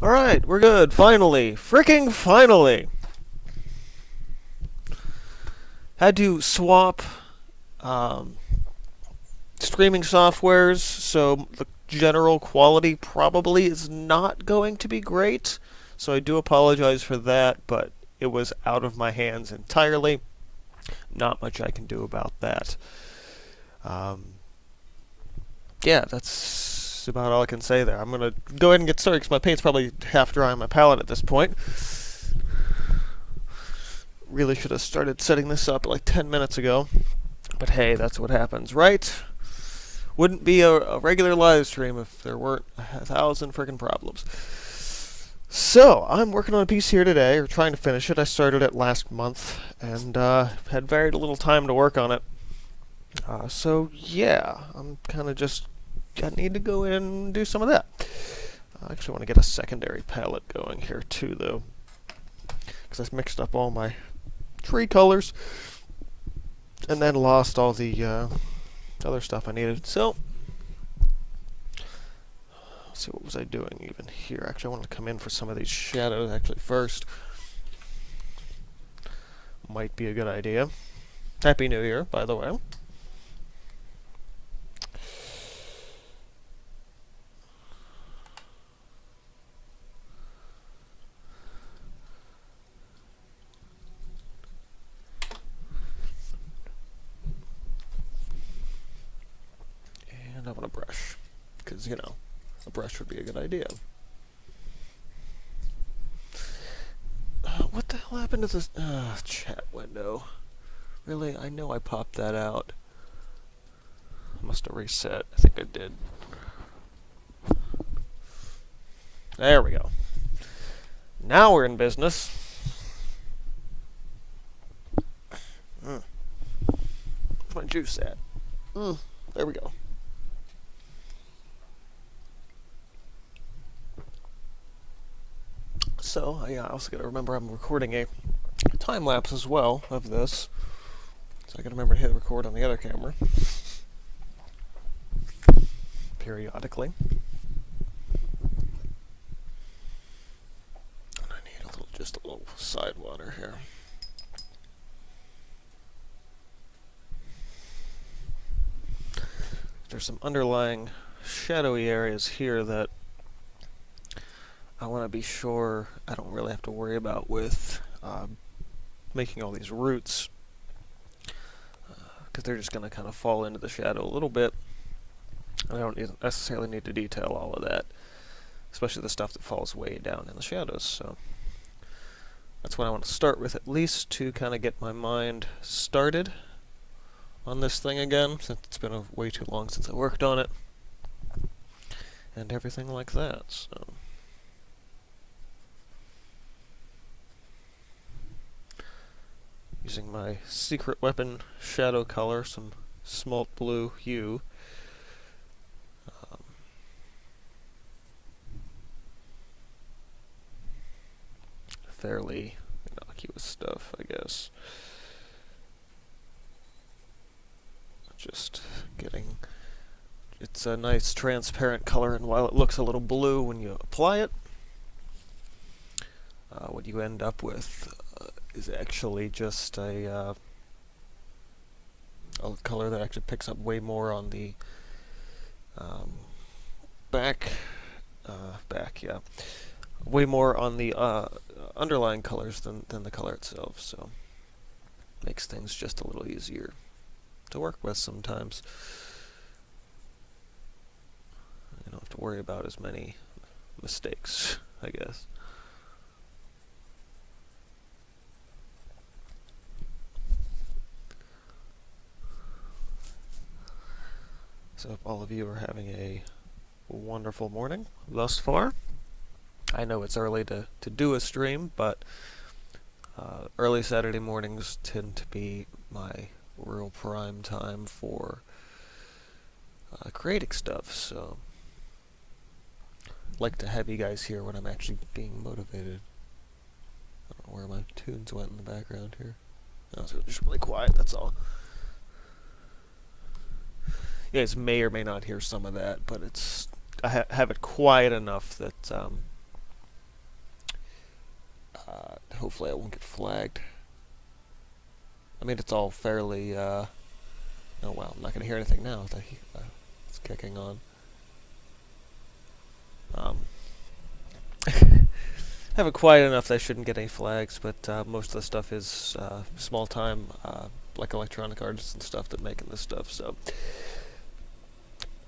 Alright, we're good. Finally. Freaking finally. Had to swap um, streaming softwares, so the general quality probably is not going to be great. So I do apologize for that, but it was out of my hands entirely. Not much I can do about that. Um, yeah, that's about all I can say there. I'm going to go ahead and get started because my paint's probably half dry on my palette at this point. Really should have started setting this up like 10 minutes ago. But hey, that's what happens, right? Wouldn't be a regular live stream if there weren't 1,000 freaking problems. So, I'm working on a piece here today, or trying to finish it. I started it last month, and had very little time to work on it. So, yeah, I'm kind of just. I need to go in and do some of that. I actually want to get a secondary palette going here, too, though. Because I mixed up all my tree colors, and then lost all the other stuff I needed. So, let's see, what was I doing even here? Actually, I wanted to come in for some of these shadows actually first. Might be a good idea. Happy New Year, by the way. And I want a brush, because, a brush would be a good idea. What the hell happened to this chat window? Really? I know I popped that out. I must have reset. I think I did. There we go. Now we're in business. Where's my juice at? There we go. So, yeah, I also got to remember I'm recording a time lapse as well of this. So I got to remember to hit record on the other camera periodically. And I need just a little side water here. There's some underlying shadowy areas here that I want to be sure I don't really have to worry about with making all these roots, because they're just going to kind of fall into the shadow a little bit. And I don't necessarily need to detail all of that, especially the stuff that falls way down in the shadows. So that's what I want to start with, at least to kind of get my mind started on this thing again, since it's been way too long since I worked on it, and everything like that. So. Using my secret weapon shadow color, some smalt blue hue. Fairly innocuous stuff, I guess. Just getting... It's a nice transparent color, and while it looks a little blue when you apply it, what you end up with is actually just a color that actually picks up way more on the back, yeah, way more on the underlying colors than the color itself, so makes things just a little easier to work with sometimes. You don't have to worry about as many mistakes, I guess. So if all of you are having a wonderful morning thus far. I know it's early to do a stream, but early Saturday mornings tend to be my real prime time for creating stuff, so I'd like to have you guys here when I'm actually being motivated. I don't know where my tunes went in the background here. No, it's just really quiet, that's all. You guys may or may not hear some of that, but it's I have it quiet enough that Hopefully I won't get flagged. I mean, it's all fairly, oh wow, I'm not going to hear anything now. It's kicking on. I have it quiet enough that I shouldn't get any flags, but most of the stuff is small time, like electronic artists and stuff that making this stuff, so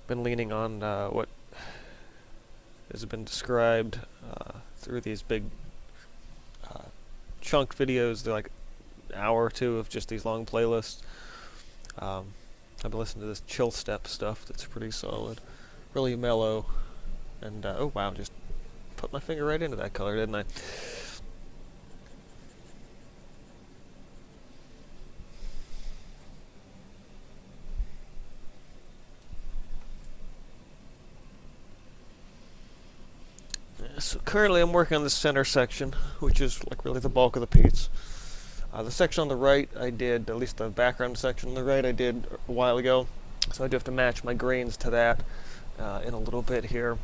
been leaning on what has been described through these big chunk videos. They're like an hour or two of just these long playlists. I've been listening to this chill step stuff that's pretty solid, really mellow, and oh wow, just put my finger right into that color, didn't I? So currently I'm working on the center section, which is like really the bulk of the piece. The section on the right I did, at least the background section on the right I did a while ago, so I do have to match my grains to that in a little bit here,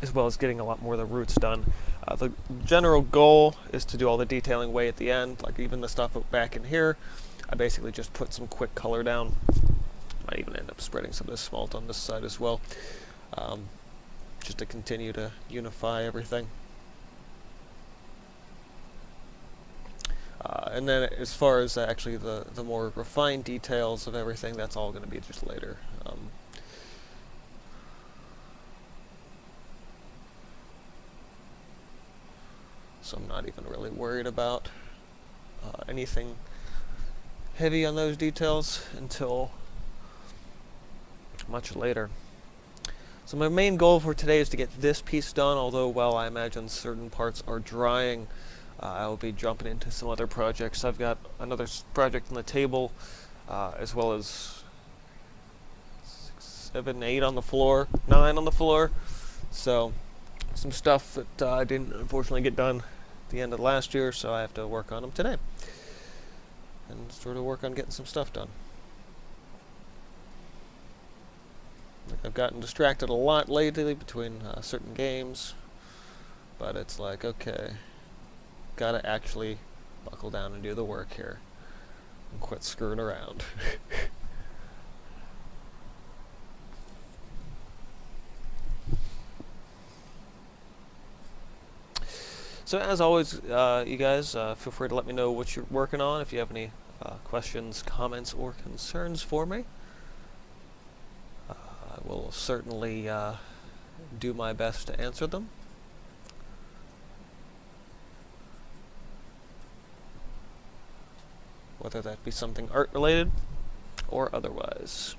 as well as getting a lot more of the roots done. The general goal is to do all the detailing way at the end, like even the stuff back in here. I basically just put some quick color down. Might even end up spreading some of this smalt on this side as well, just to continue to unify everything. And then as far as actually the more refined details of everything, that's all going to be just later. So I'm not even really worried about anything heavy on those details until much later. So my main goal for today is to get this piece done, although while I imagine certain parts are drying, I will be jumping into some other projects. I've got another project on the table, as well as 6, 7, 8 on the floor, 9 on the floor. So some stuff that I didn't unfortunately get done at the end of last year, so I have to work on them today and sort of work on getting some stuff done. I've gotten distracted a lot lately between certain games, but it's like, okay, gotta actually buckle down and do the work here and quit screwing around. So as always, you guys, feel free to let me know what you're working on. If you have any questions, comments, or concerns for me, I will certainly do my best to answer them. Whether that be something art-related or otherwise.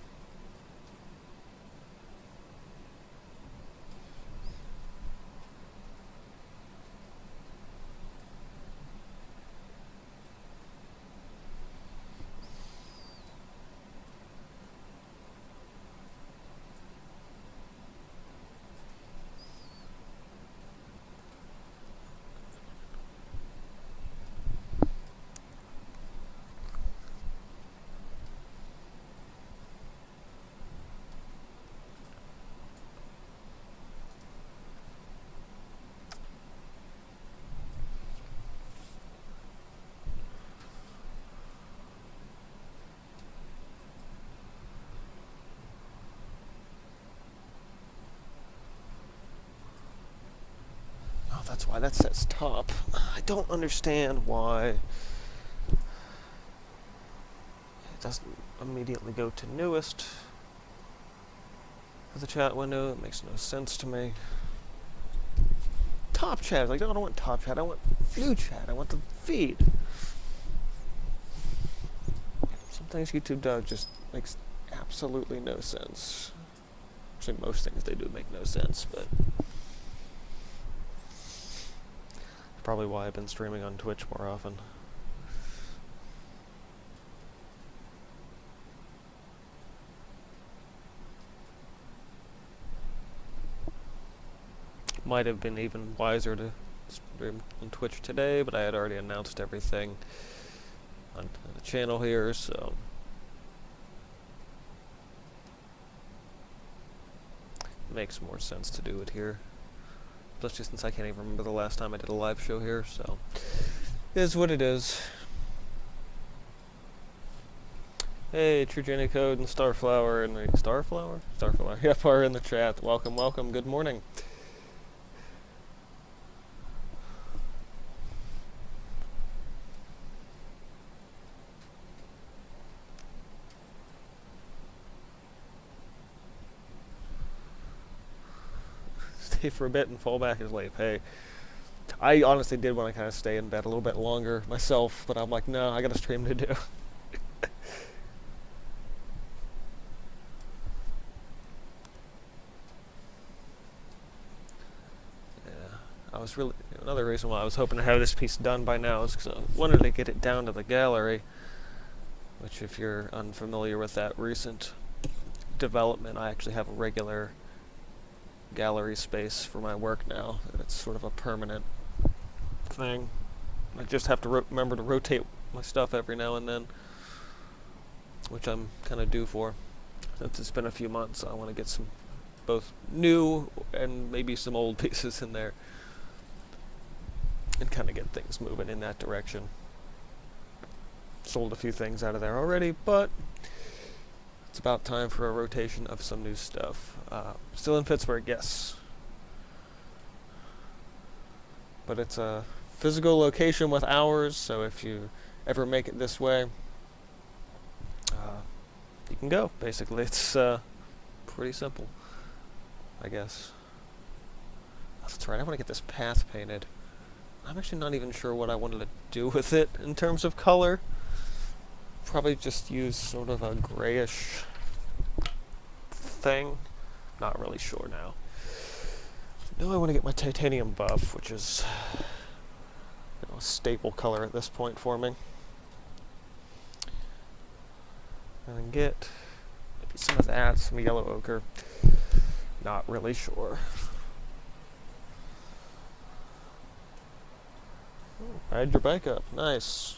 That's why that says top. I don't understand why it doesn't immediately go to newest for the chat window. It makes no sense to me. Top chat. Like, no, I don't want top chat. I want new chat. I want the feed. Some things YouTube does just makes absolutely no sense. Actually, most things they do make no sense, but probably why I've been streaming on Twitch more often. Might have been even wiser to stream on Twitch today, but I had already announced everything on the channel here, so it makes more sense to do it here. especially since I can't even remember the last time I did a live show here, so it is what it is. Hey, True Jenny Code and Starflower and Starflower? Starflower, yep, are in the chat. Welcome, welcome, good morning. Stay for a bit and fall back is late. Hey, I honestly did want to kind of stay in bed a little bit longer myself, but I'm like, no, I got a stream to do. I was really, another reason why I was hoping to have this piece done by now is because I wanted to get it down to the gallery, which if you're unfamiliar with that recent development, I actually have a regular gallery space for my work now. It's sort of a permanent thing. I just have to remember to rotate my stuff every now and then, which I'm kind of due for. Since it's been a few months, I want to get some both new and maybe some old pieces in there and kind of get things moving in that direction. Sold a few things out of there already, but it's about time for a rotation of some new stuff. Still in Pittsburgh, yes. But it's a physical location with hours, so if you ever make it this way, you can go, basically. It's pretty simple, I guess. That's right, I want to get this path painted. I'm actually not even sure what I wanted to do with it in terms of color. Probably just use sort of a grayish thing. Not really sure now. I want to get my titanium buff, which is a staple color at this point for me. And then get maybe some of that, some yellow ochre. Not really sure. Ride your bike up. Nice.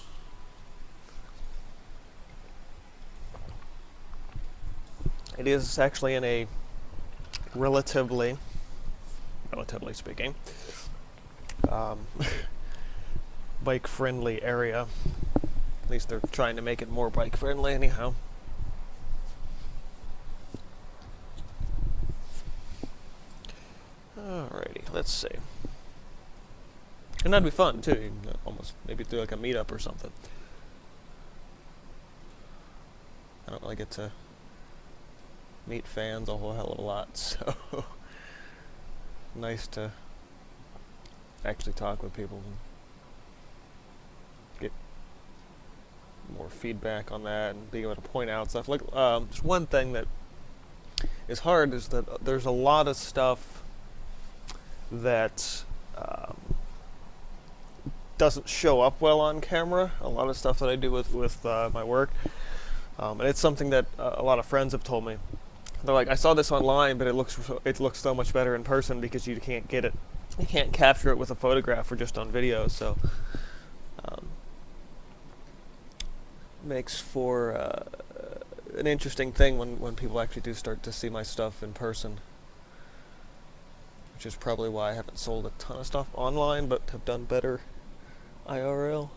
It is actually in a relatively speaking, bike-friendly area. At least they're trying to make it more bike-friendly anyhow. Alrighty, let's see. And that'd be fun, too. You can almost maybe do like a meetup or something. I don't really get to meet fans a whole hell of a lot, so nice to actually talk with people and get more feedback on that and being able to point out stuff. Like, just one thing that is hard is that there's a lot of stuff that doesn't show up well on camera. A lot of stuff that I do with my work, and it's something that a lot of friends have told me. They're like, I saw this online, but it looks so much better in person because you can't get it, you can't capture it with a photograph or just on video. So makes for an interesting thing when people actually do start to see my stuff in person, which is probably why I haven't sold a ton of stuff online, but have done better IRL.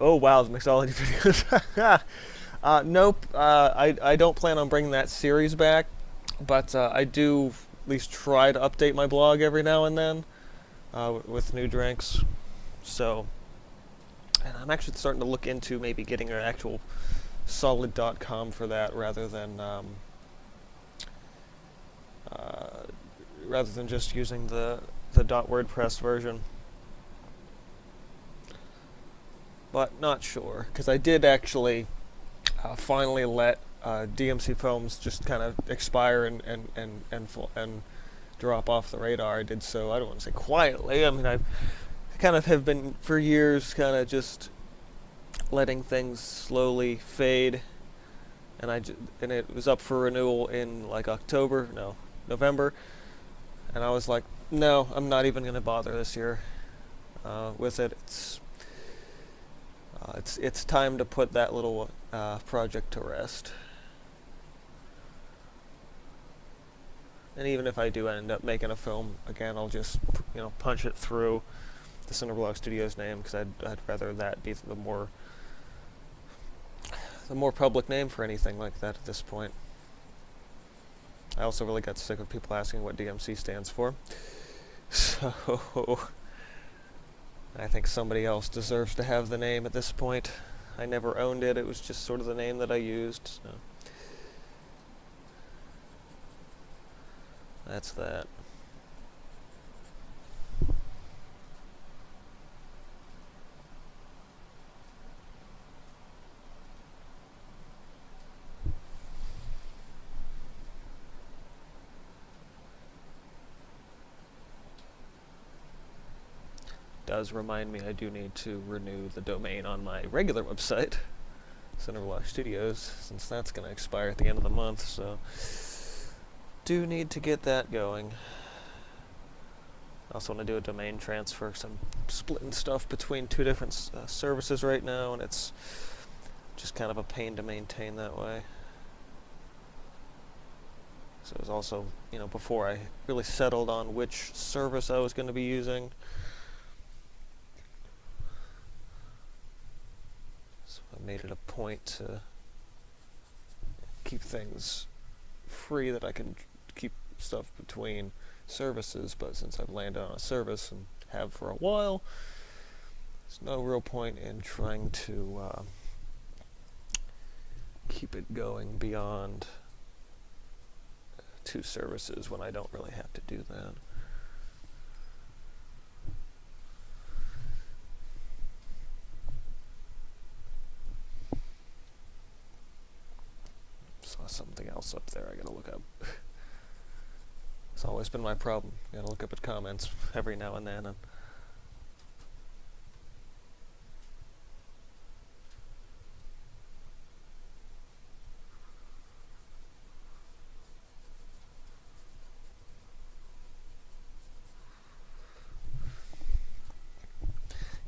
Oh wow, the mixology videos. Nope, I don't plan on bringing that series back, but I do at least try to update my blog every now and then with new drinks. So, and I'm actually starting to look into maybe getting an actual solid.com for that rather than just using the .wordpress version. But not sure, because I did actually finally let DMC Foams just kind of expire and drop off the radar. I did so, I don't want to say quietly. I mean, I kind of have been for years kind of just letting things slowly fade, and it was up for renewal in like November, And I was like, no, I'm not even going to bother this year with it. It's time to put that little project to rest. And even if I do end up making a film again, I'll just punch it through the Cinderblock Studios name, because I'd rather that be the more public name for anything like that at this point. I also really got sick of people asking what DMC stands for. So I think somebody else deserves to have the name at this point. I never owned it. It was just sort of the name that I used. So that's that. Does remind me I do need to renew the domain on my regular website, Cinderblock Studios, since that's going to expire at the end of the month, so do need to get that going. I also want to do a domain transfer, because I'm splitting stuff between two different services right now, and it's just kind of a pain to maintain that way. So it was also, before I really settled on which service I was going to be using. So I made it a point to keep things free, that I can keep stuff between services, but since I've landed on a service and have for a while, there's no real point in trying to keep it going beyond two services when I don't really have to do that. Saw something else up there I gotta look up. It's always been my problem. You gotta look up at comments every now and then. And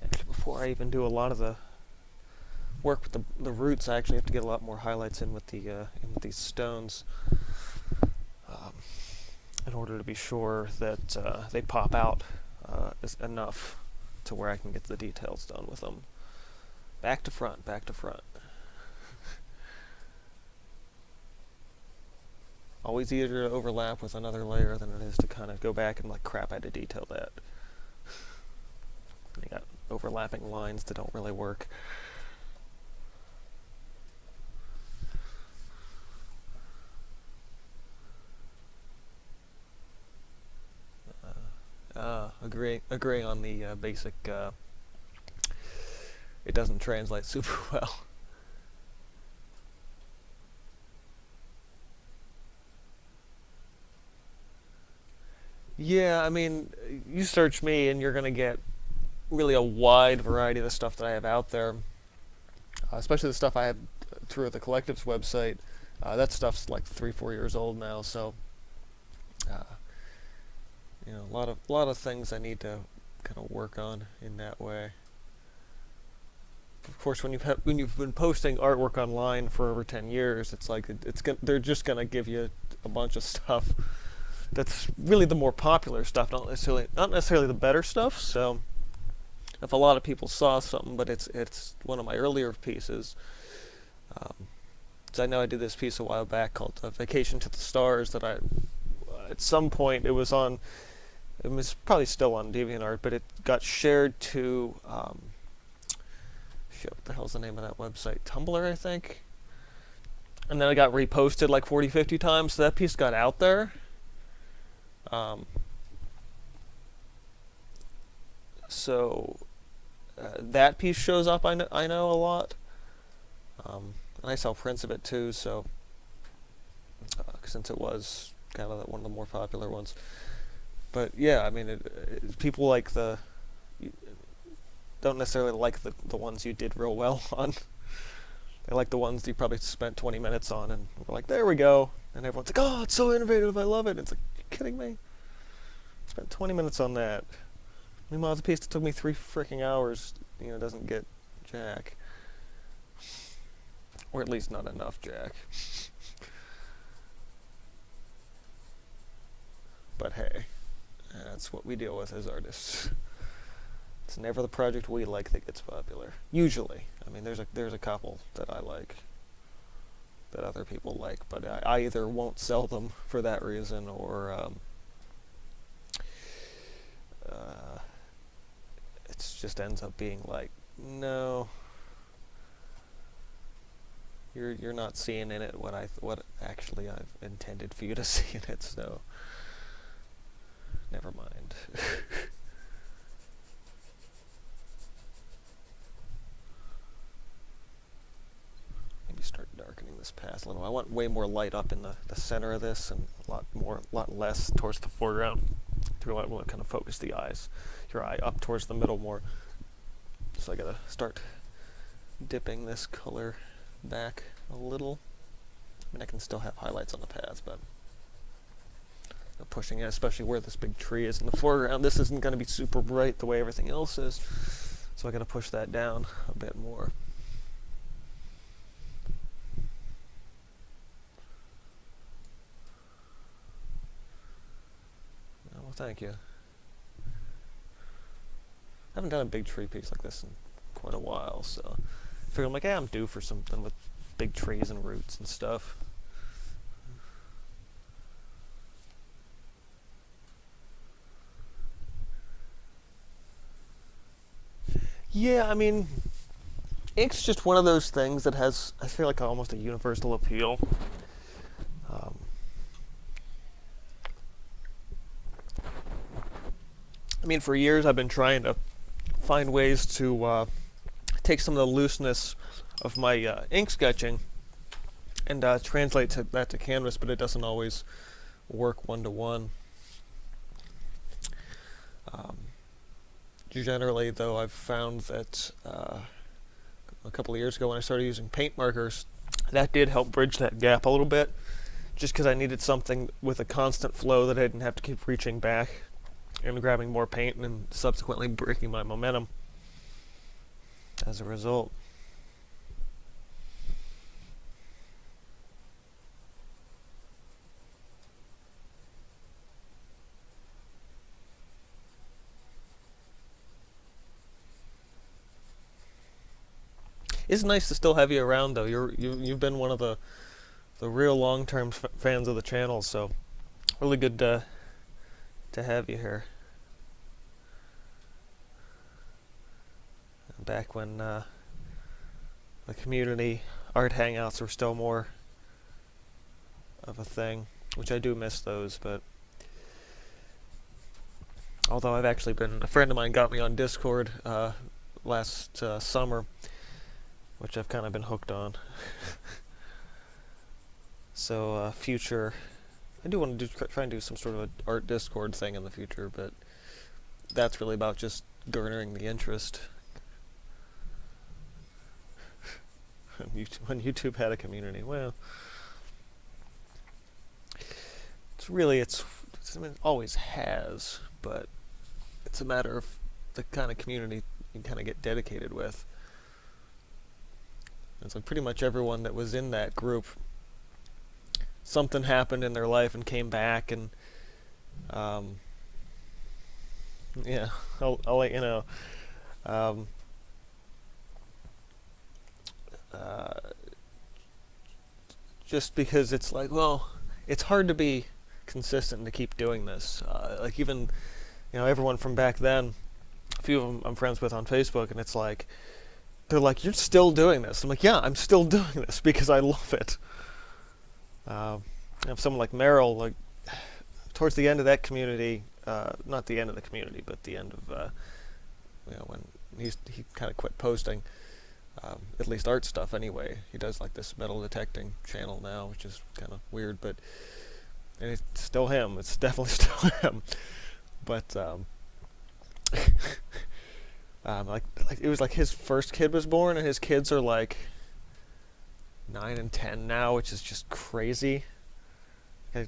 actually, before I even do a lot of the work with the roots, I actually have to get a lot more highlights in with these stones, in order to be sure that they pop out enough to where I can get the details done with them. Back to front, back to front. Always easier to overlap with another layer than it is to kind of go back and like, crap, I had to detail that. You got overlapping lines that don't really work. Agree on the basic. It doesn't translate super well. Yeah, I mean, you search me and you're gonna get really a wide variety of the stuff that I have out there, especially the stuff I have through the Collective's website. That stuff's like 3-4 years old now, so uh, a lot of things I need to kind of work on in that way. Of course, when you've been posting artwork online for over 10 years, it's like they're just gonna give you a bunch of stuff that's really the more popular stuff, not necessarily the better stuff. So if a lot of people saw something, but it's one of my earlier pieces. So I know I did this piece a while back called "Vacation to the Stars" that at some point it was probably still on DeviantArt, but it got shared to shit, what the hell's the name of that website? Tumblr, I think. And then it got reposted like 40-50 times, so that piece got out there. So that piece shows up, I know a lot. And I sell prints of it too, so since it was kind of one of the more popular ones. But yeah, I mean, people don't necessarily like the ones you did real well on. They like the ones you probably spent 20 minutes on, and we're like, there we go. And everyone's like, oh, it's so innovative, I love it. It's like, you kidding me? spent 20 minutes on that. Meanwhile, the piece that took me 3 freaking hours, doesn't get jack. Or at least not enough jack. But hey, that's what we deal with as artists. It's never the project we like that gets popular. Usually. I mean, there's a couple that I like, that other people like, but I either won't sell them for that reason, or it just ends up being like, no, you're not seeing in it what actually I've intended for you to see in it, so never mind. Maybe start darkening this path a little. I want way more light up in the center of this, and a lot less towards the foreground. I want to kind of focus the eyes, your eye up towards the middle more. So I gotta start dipping this color back a little. I mean, I can still have highlights on the path, but pushing it, especially where this big tree is in the foreground. This isn't going to be super bright the way everything else is, so I got to push that down a bit more. Well, thank you. I haven't done a big tree piece like this in quite a while, so I figured, I'm like, I'm due for something with big trees and roots and stuff. Yeah, I mean, ink's just one of those things that has, I feel like, almost a universal appeal. I mean, for years I've been trying to find ways to take some of the looseness of my ink sketching and translate that to canvas, but it doesn't always work one-to-one. Generally, though, I've found that a couple of years ago when I started using paint markers, that did help bridge that gap a little bit, just because I needed something with a constant flow that I didn't have to keep reaching back and grabbing more paint and then subsequently breaking my momentum as a result. It's nice to still have you around, though. You've been one of the real long-term fans of the channel, so really good to have you here. Back when the community art hangouts were still more of a thing, which I do miss those, but although I've actually been, a friend of mine got me on Discord last summer, which I've kind of been hooked on. So future, I do want to try and do some sort of an art Discord thing in the future, but that's really about just garnering the interest. When YouTube had a community, well, I mean, it always has, but it's a matter of the kind of community you kind of get dedicated with. And so pretty much everyone that was in that group, something happened in their life and came back, and yeah, I'll let you know. Just because it's like, well, it's hard to be consistent and to keep doing this. Like even, everyone from back then, a few of them I'm friends with on Facebook, and it's like, they're like, you're still doing this. I'm like, yeah, I'm still doing this because I love it. I have someone like Merrill, like, towards the end of that community, not the end of the community, but the end of, when he kind of quit posting, at least art stuff anyway. He does like this metal detecting channel now, which is kind of weird, but and it's still him. It's definitely still him. But like it was like his first kid was born, and his kids are like 9 and 10 now, which is just crazy.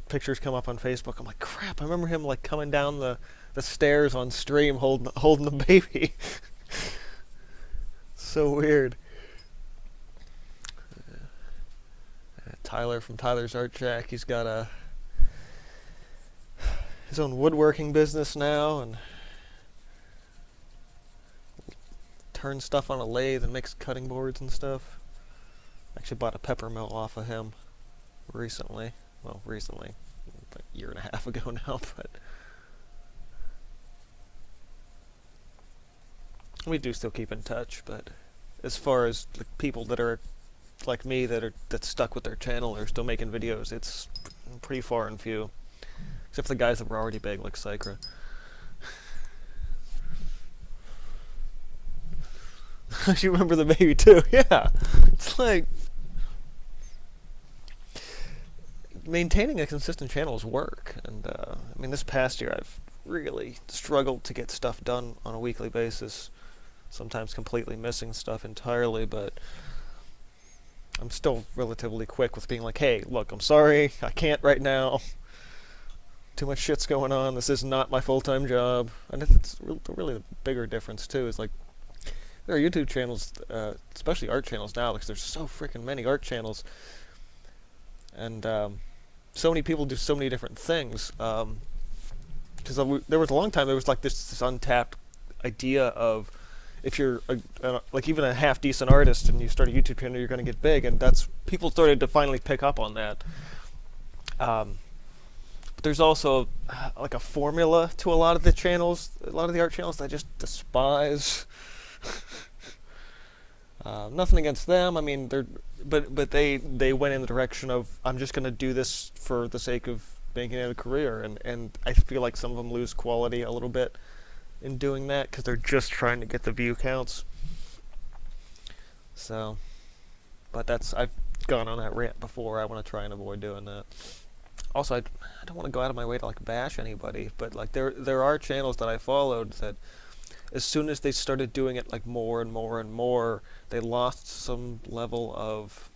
Pictures come up on Facebook. I'm like, crap! I remember him like coming down the stairs on stream holding the baby. So weird. Tyler from Tyler's Art Shack. He's got his own woodworking business now, and turns stuff on a lathe and makes cutting boards and stuff. Actually bought a pepper mill off of him recently. Well, recently, like a year and a half ago now, but we do still keep in touch. But as far as the people that are like me that's stuck with their channel or still making videos, it's pretty far and few. Except for the guys that were already big, like Sycra. You remember the baby too? Yeah. It's like maintaining a consistent channel is work, and I mean, this past year I've really struggled to get stuff done on a weekly basis. Sometimes completely missing stuff entirely, but I'm still relatively quick with being like, hey, look, I'm sorry, I can't right now. Too much shit's going on. This is not my full-time job. And it's really the bigger difference too, is like, there are YouTube channels, especially art channels now, because there's so freaking many art channels, and so many people do so many different things. Because there was a long time there was like this untapped idea of, if you're like even a half decent artist and you start a YouTube channel, you're going to get big, and that's, people started to finally pick up on that. But there's also like a formula to a lot of the channels, a lot of the art channels that I just despise. Nothing against them. I mean, but they went in the direction of, I'm just going to do this for the sake of making it a career, and I feel like some of them lose quality a little bit in doing that because they're just trying to get the view counts. So, but I've gone on that rant before. I want to try and avoid doing that. Also, I don't want to go out of my way to like bash anybody, but like there are channels that I followed that, as soon as they started doing it like more and more and more, they lost some level of,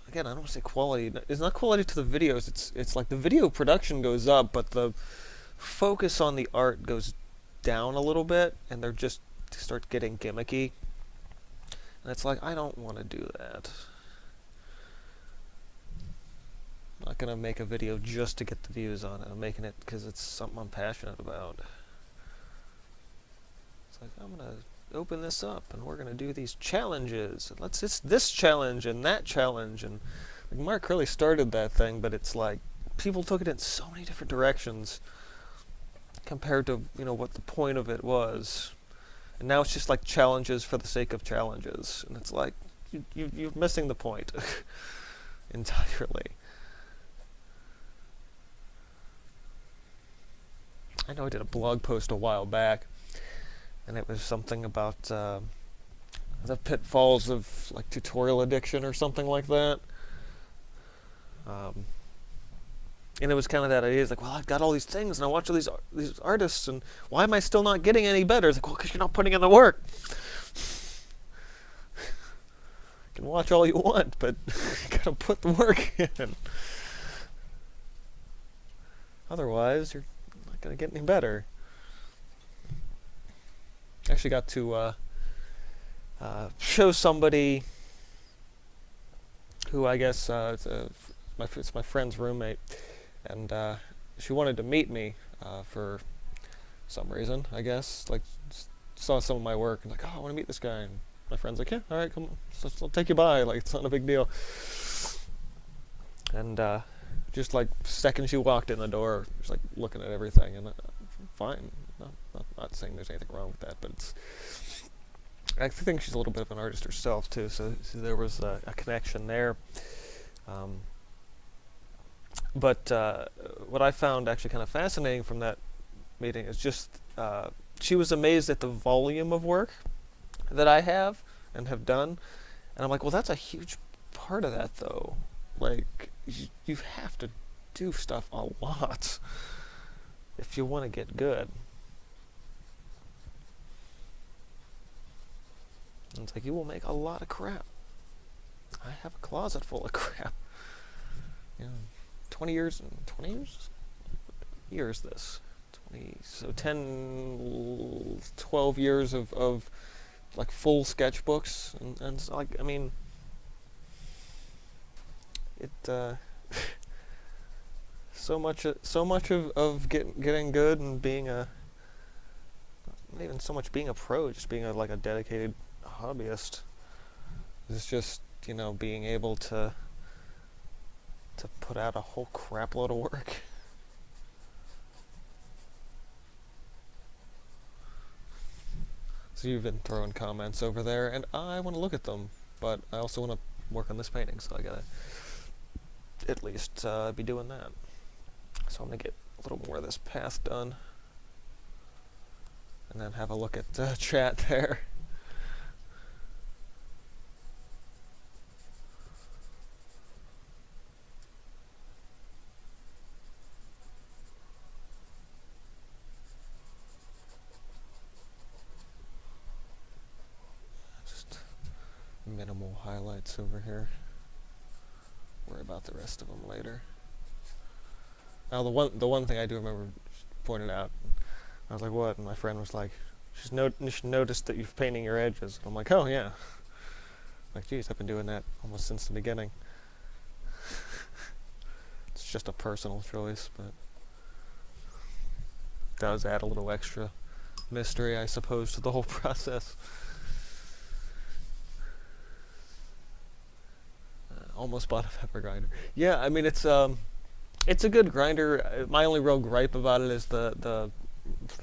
again, I don't want to say quality. It's not quality to the videos. It's like the video production goes up, but the focus on the art goes down a little bit, and they're just start getting gimmicky. And it's like, I don't want to do that. I'm not gonna make a video just to get the views on it. I'm making it because it's something I'm passionate about. It's like, I'm gonna open this up and we're gonna do these challenges. And it's this challenge and that challenge, and like, Mark Curley started that thing, but it's like people took it in so many different directions compared to, you know, what the point of it was. And now it's just like challenges for the sake of challenges, and it's like you're missing the point entirely. I know I did a blog post a while back, and it was something about the pitfalls of like tutorial addiction or something like that. And it was kind of that idea. It's like, well, I've got all these things, and I watch all these artists, and why am I still not getting any better? It's like, well, because you're not putting in the work. You can watch all you want, but you gotta put the work in. Otherwise, you're not gonna get any better. I actually got to show somebody who, I guess it's my friend's roommate, and she wanted to meet me for some reason, I guess. Like, saw some of my work and like, oh, I want to meet this guy. And my friend's like, yeah, all right, come on, I'll take you by. Like, it's not a big deal. And just like second she walked in the door, just like looking at everything, and fine. Not saying there's anything wrong with that, but it's, I think she's a little bit of an artist herself too, so there was a connection there. But what I found actually kind of fascinating from that meeting is just she was amazed at the volume of work that I have and have done, and I'm like, well, that's a huge part of that though. Like, you have to do stuff a lot if you want to get good. And it's like, you will make a lot of crap. I have a closet full of crap. Yeah, 20 years, 20 years? Year is this? 20, so 10, 12 years of like full sketchbooks, and so, like, I mean, it, so much of getting good and being not even so much being a pro, just being like a dedicated hobbyist. It's just, being able to put out a whole crap load of work. So you've been throwing comments over there, and I want to look at them, but I also want to work on this painting, so I gotta at least be doing that. So I'm gonna get a little more of this path done, and then have a look at the chat there. Just minimal highlights over here. Worry about the rest of them later. Now the one thing I do remember pointing out, I was like, what? And my friend was like, she's noticed that you're painting your edges. And I'm like, oh yeah. Like, geez, I've been doing that almost since the beginning. It's just a personal choice, but does add a little extra mystery, I suppose, to the whole process. Almost bought a pepper grinder. Yeah, I mean, it's a good grinder. My only real gripe about it is the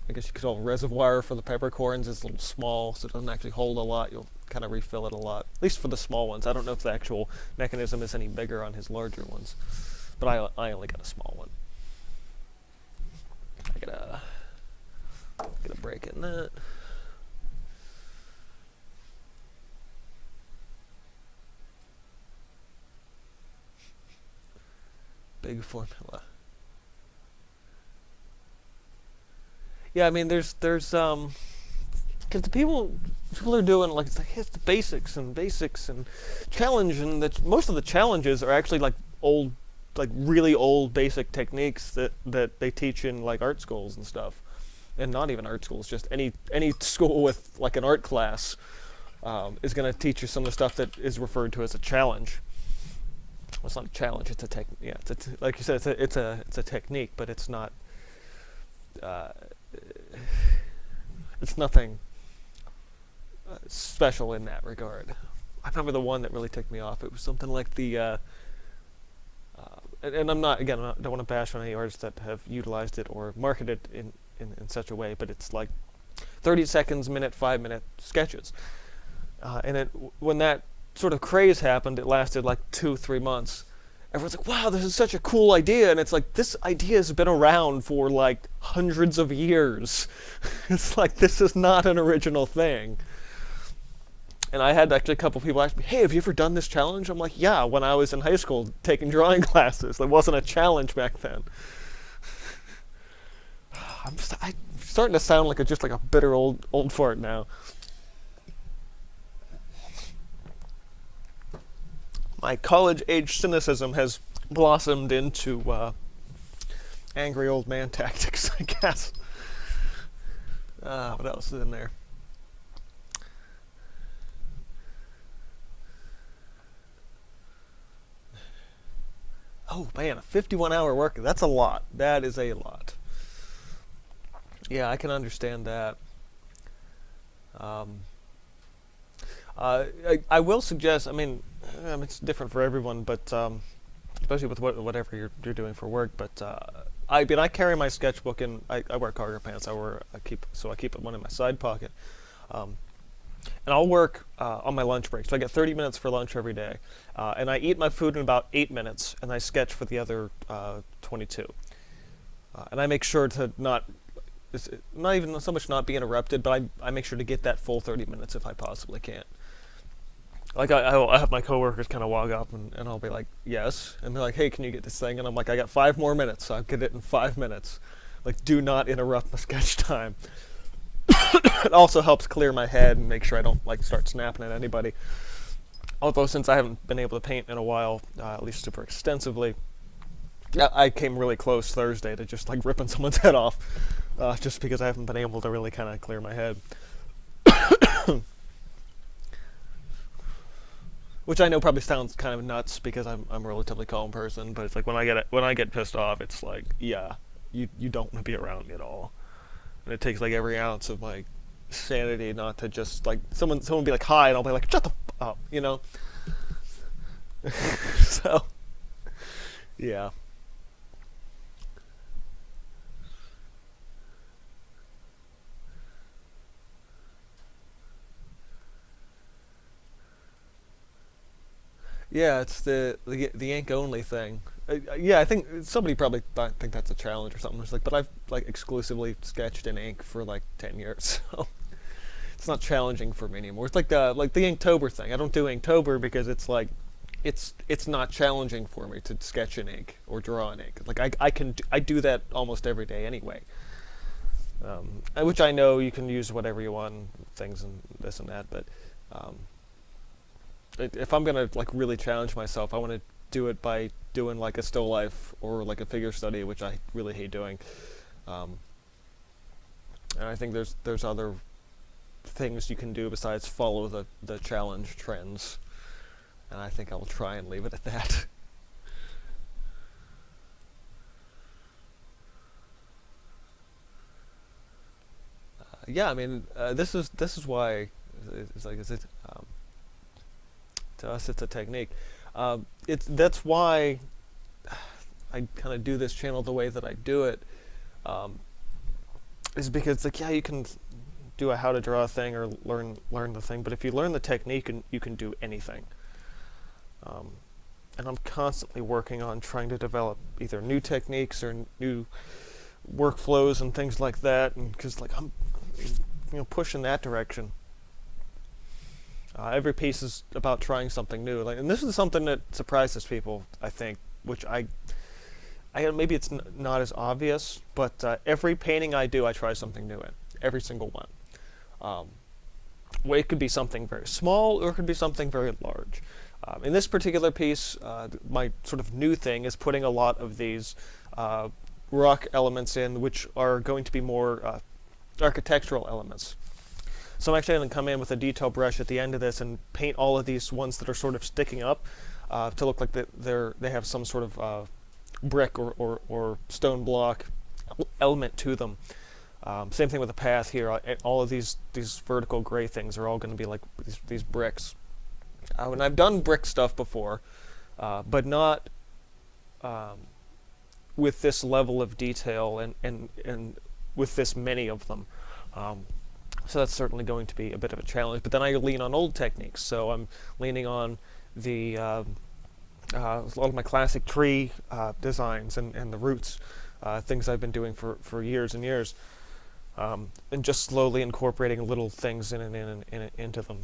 I guess you could call it reservoir for the peppercorns is a little small, so it doesn't actually hold a lot. You'll kind of refill it a lot, at least for the small ones. I don't know if the actual mechanism is any bigger on his larger ones, but I only got a small one. I gotta get a break in that. Big formula. Yeah, I mean, there's because the people are doing like it's the basics and challenge, and that most of the challenges are actually like old, like really old basic techniques that they teach in like art schools and stuff, and not even art schools, just any school with like an art class is going to teach you some of the stuff that is referred to as a challenge. Well, it's not a challenge; it's a technique. Yeah, like you said, it's a technique, but it's not. It's nothing special in that regard. I remember the one that really ticked me off. It was something like the, and I'm not, again, I don't want to bash on any artists that have utilized it or marketed in such a way, but it's like 30 seconds, minute, 5-minute sketches. And when that sort of craze happened, it lasted like 2-3 months. Everyone's like, wow, this is such a cool idea. And it's like, this idea has been around for like hundreds of years. It's like, this is not an original thing. And I had actually a couple people ask me, hey, have you ever done this challenge? I'm like, yeah, when I was in high school taking drawing classes. It wasn't a challenge back then. I'm starting to sound like just like a bitter old fart now. My college-age cynicism has blossomed into angry old man tactics, I guess. What else is in there? Oh man, a 51-hour work, that's a lot. That is a lot. Yeah, I can understand that. I will suggest, I mean, it's different for everyone, but especially with whatever you're doing for work. But I carry my sketchbook in. I wear cargo pants. I keep one in my side pocket, and I'll work on my lunch break. So I get 30 minutes for lunch every day, and I eat my food in about 8 minutes, and I sketch for the other 22. And I make sure to not even so much not be interrupted, but I make sure to get that full 30 minutes if I possibly can. Like, I have my coworkers kind of walk up, and I'll be like, yes. And they're like, hey, can you get this thing? And I'm like, I got 5 more minutes, so I'll get it in 5 minutes. Like, do not interrupt my sketch time. It also helps clear my head and make sure I don't, like, start snapping at anybody. Although, since I haven't been able to paint in a while, at least super extensively, Yeah, I came really close Thursday to just like ripping someone's head off, just because I haven't been able to really kind of clear my head. Which I know probably sounds kind of nuts because I'm a relatively calm person, but it's like when I get pissed off, it's like, yeah, you don't want to be around me at all, and it takes like every ounce of my sanity not to just like someone be like hi, and I'll be like shut the up, you know. So yeah. Yeah, it's the ink only thing. Yeah, I think somebody probably think that's a challenge or something. It's like, but I've like exclusively sketched in ink for like 10 years, so it's not challenging for me anymore. It's like the Inktober thing. I don't do Inktober because it's like it's not challenging for me to sketch in ink or draw in ink. Like I do that almost every day anyway. Which I know you can use whatever you want, things and this and that, but um, if I'm gonna like really challenge myself, I want to do it by doing like a still life or like a figure study, which I really hate doing. Um, and I think there's other things you can do besides follow the challenge trends. And I think I'll try and leave it at that. Yeah, I mean, this is why it's like is it to us it's a technique. It's that's why I kind of do this channel the way that I do it. Um, is because like yeah, you can do a how to draw a thing or learn the thing, but if you learn the technique, and you can do anything. Um, and I'm constantly working on trying to develop either new techniques or new workflows and things like that, and because like I'm pushing that direction. Every piece is about trying something new, like, and this is something that surprises people, I think, which I maybe it's not as obvious, but every painting I do, I try something new in every single one. Um, well, it could be something very small, or it could be something very large. In this particular piece, my sort of new thing is putting a lot of these uh, rock elements in, which are going to be more architectural elements. So I'm actually going to come in with a detail brush at the end of this and paint all of these ones that are sort of sticking up to look like they have some sort of brick or stone block element to them. Same thing with the path here. All of these vertical gray things are all going to be like these bricks. And I've done brick stuff before, but not with this level of detail and with this many of them. So that's certainly going to be a bit of a challenge. But then I lean on old techniques. So I'm leaning on a lot of my classic tree designs and the roots, things I've been doing for years and years, and just slowly incorporating little things into them.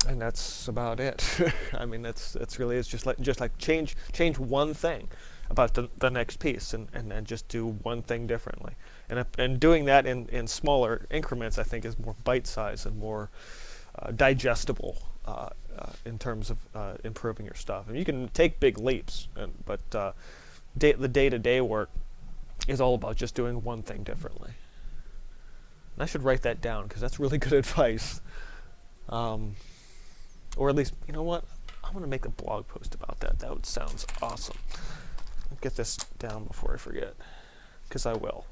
And that's about it. I mean, that's really it's just like change one thing about the next piece, and then just do one thing differently. And doing that in smaller increments, I think, is more bite-sized and more digestible in terms of improving your stuff. And you can take big leaps, but the day-to-day work is all about just doing one thing differently. And I should write that down because that's really good advice. Or at least, you know what? I'm going to make a blog post about that. That sounds awesome. I'll get this down before I forget, because I will.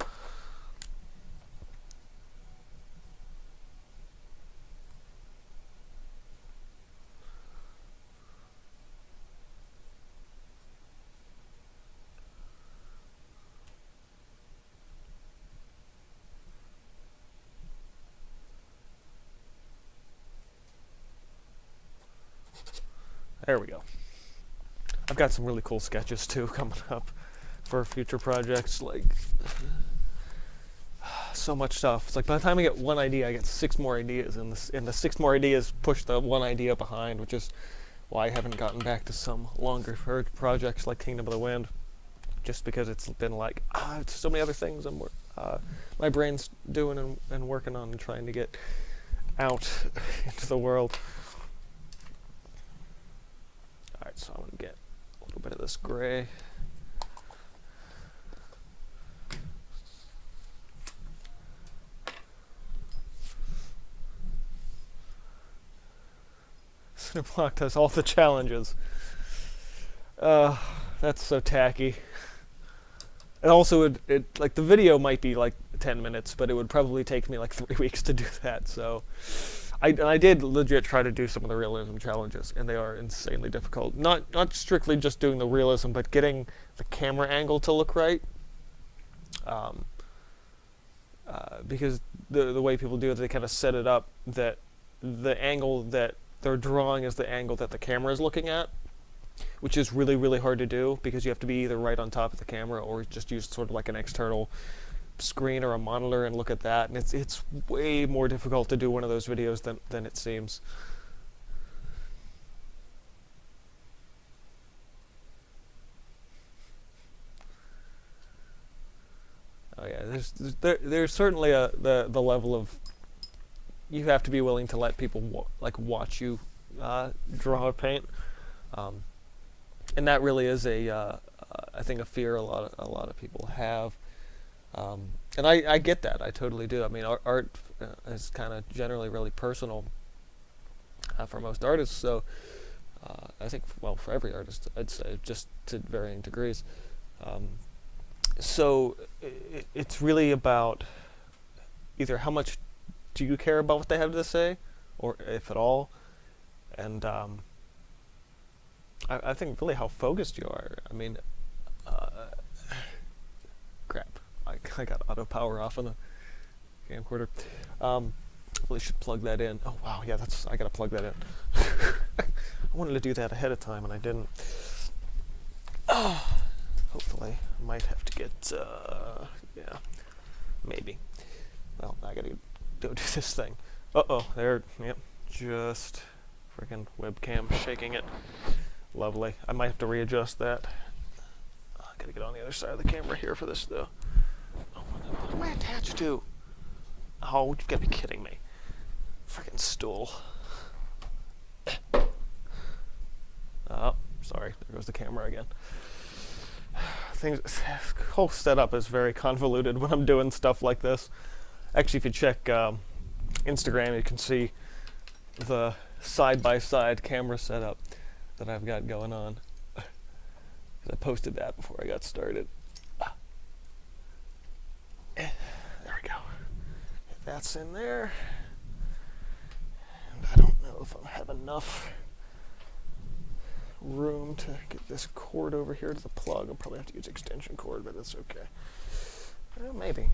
There we go. I've got some really cool sketches too coming up for future projects. Like so much stuff. It's like by the time I get one idea, I get 6 more ideas, and the 6 more ideas push the one idea behind, which is why I haven't gotten back to some longer projects like Kingdom of the Wind, just because it's been like it's so many other things my brain's doing and working on and trying to get out into the world. Alright, so I'm going to get a little bit of this gray. It blocked us all the challenges. Uh, that's so tacky. And also, like the video might be like 10 minutes, but it would probably take me like 3 weeks to do that. So, I did legit try to do some of the realism challenges, and they are insanely difficult. Not strictly just doing the realism, but getting the camera angle to look right. Because the way people do it, they kind of set it up that the angle that they're drawing is the angle that the camera is looking at, which is really, really hard to do because you have to be either right on top of the camera or just use sort of like an external screen or a monitor and look at that. And it's way more difficult to do one of those videos than it seems. Oh yeah, there's certainly the level of, you have to be willing to let people watch you draw or paint. And that really is I think a fear a lot of people have, and I get that. I totally do. I mean, art is kind of generally really personal for most artists. So I think, well, for every artist, I'd say, just to varying degrees. So it's really about either how much do you care about what they have to say, or if at all, and I think really how focused you are. I mean, crap. I got auto power off on the camcorder. Really should plug that in. Oh wow, yeah, I gotta plug that in. I wanted to do that ahead of time and I didn't. Hopefully, I might have to get. Yeah, maybe. Well, I gotta go do this thing. There. Yep, just freaking webcam shaking it. Lovely. I might have to readjust that. I gotta get on the other side of the camera here for this, though. Oh, what am I attached to? Oh, you've got to be kidding me. Freaking stool. Oh, sorry. There goes the camera again. This whole setup is very convoluted when I'm doing stuff like this. Actually, if you check Instagram, you can see the side-by-side camera setup that I've got going on. I posted that before I got started. There we go. That's in there. And I don't know if I'll have enough room to get this cord over here to the plug. I'll probably have to use extension cord, but that's okay. Maybe.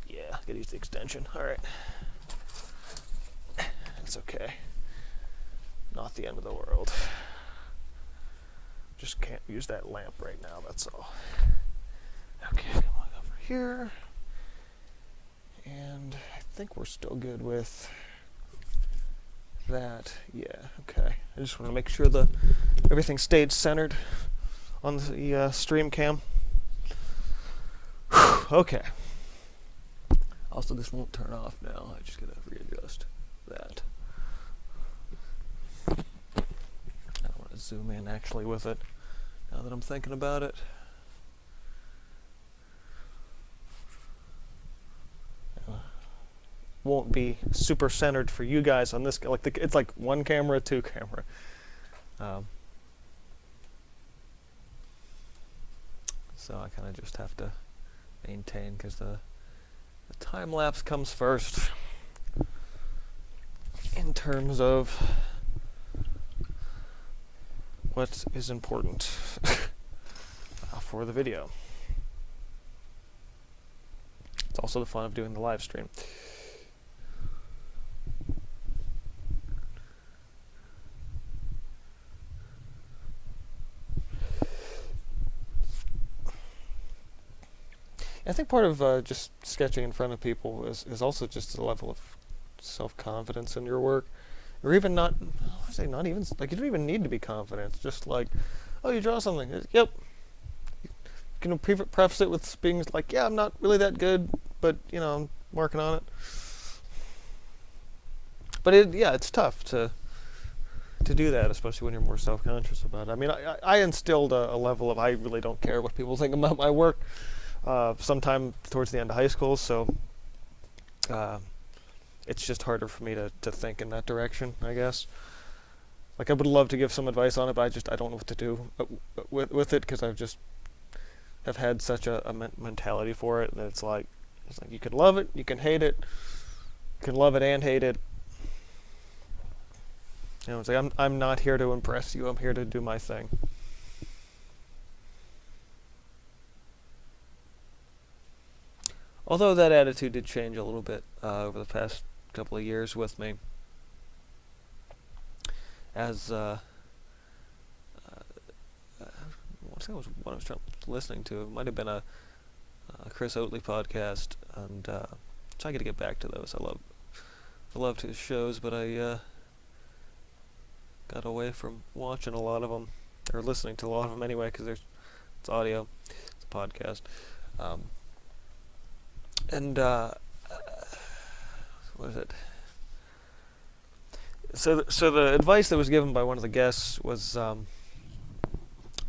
Yeah, I gotta use the extension. Alright. It's okay. Not the end of the world. Just can't use that lamp right now, that's all. Okay, come on over here. And I think we're still good with that. Yeah, okay. I just want to make sure everything stayed centered on the stream cam. Okay. Also, this won't turn off now. I just gotta readjust that. I don't want to zoom in actually with it now that I'm thinking about it. Won't be super centered for you guys on this. It's like one camera, two camera. So I kind of just have to maintain because the time lapse comes first in terms of what is important for the video. It's also the fun of doing the live stream. I think part of just sketching in front of people is also just a level of self-confidence in your work, or even not even like you don't even need to be confident. It's just like, oh, you draw something. Yep. You can preface it with being like, yeah, I'm not really that good, but I'm working on it. But it's tough to do that, especially when you're more self-conscious about it. I mean, I instilled a level of I really don't care what people think about my work. Sometime towards the end of high school, so it's just harder for me to think in that direction, I guess. Like, I would love to give some advice on it, but I don't know what to do with it, because I've just have had such a mentality for it that it's like you can love it, you can hate it, you can love it and hate it. You know, it's like I'm not here to impress you. I'm here to do my thing. Although that attitude did change a little bit over the past couple of years with me, as what I was listening to. It might have been a Chris Oatley podcast, and so I got to get back to those. I loved his shows, but I got away from watching a lot of them, or listening to a lot of them anyway, because it's audio, it's a podcast, and what is it? So the advice that was given by one of the guests was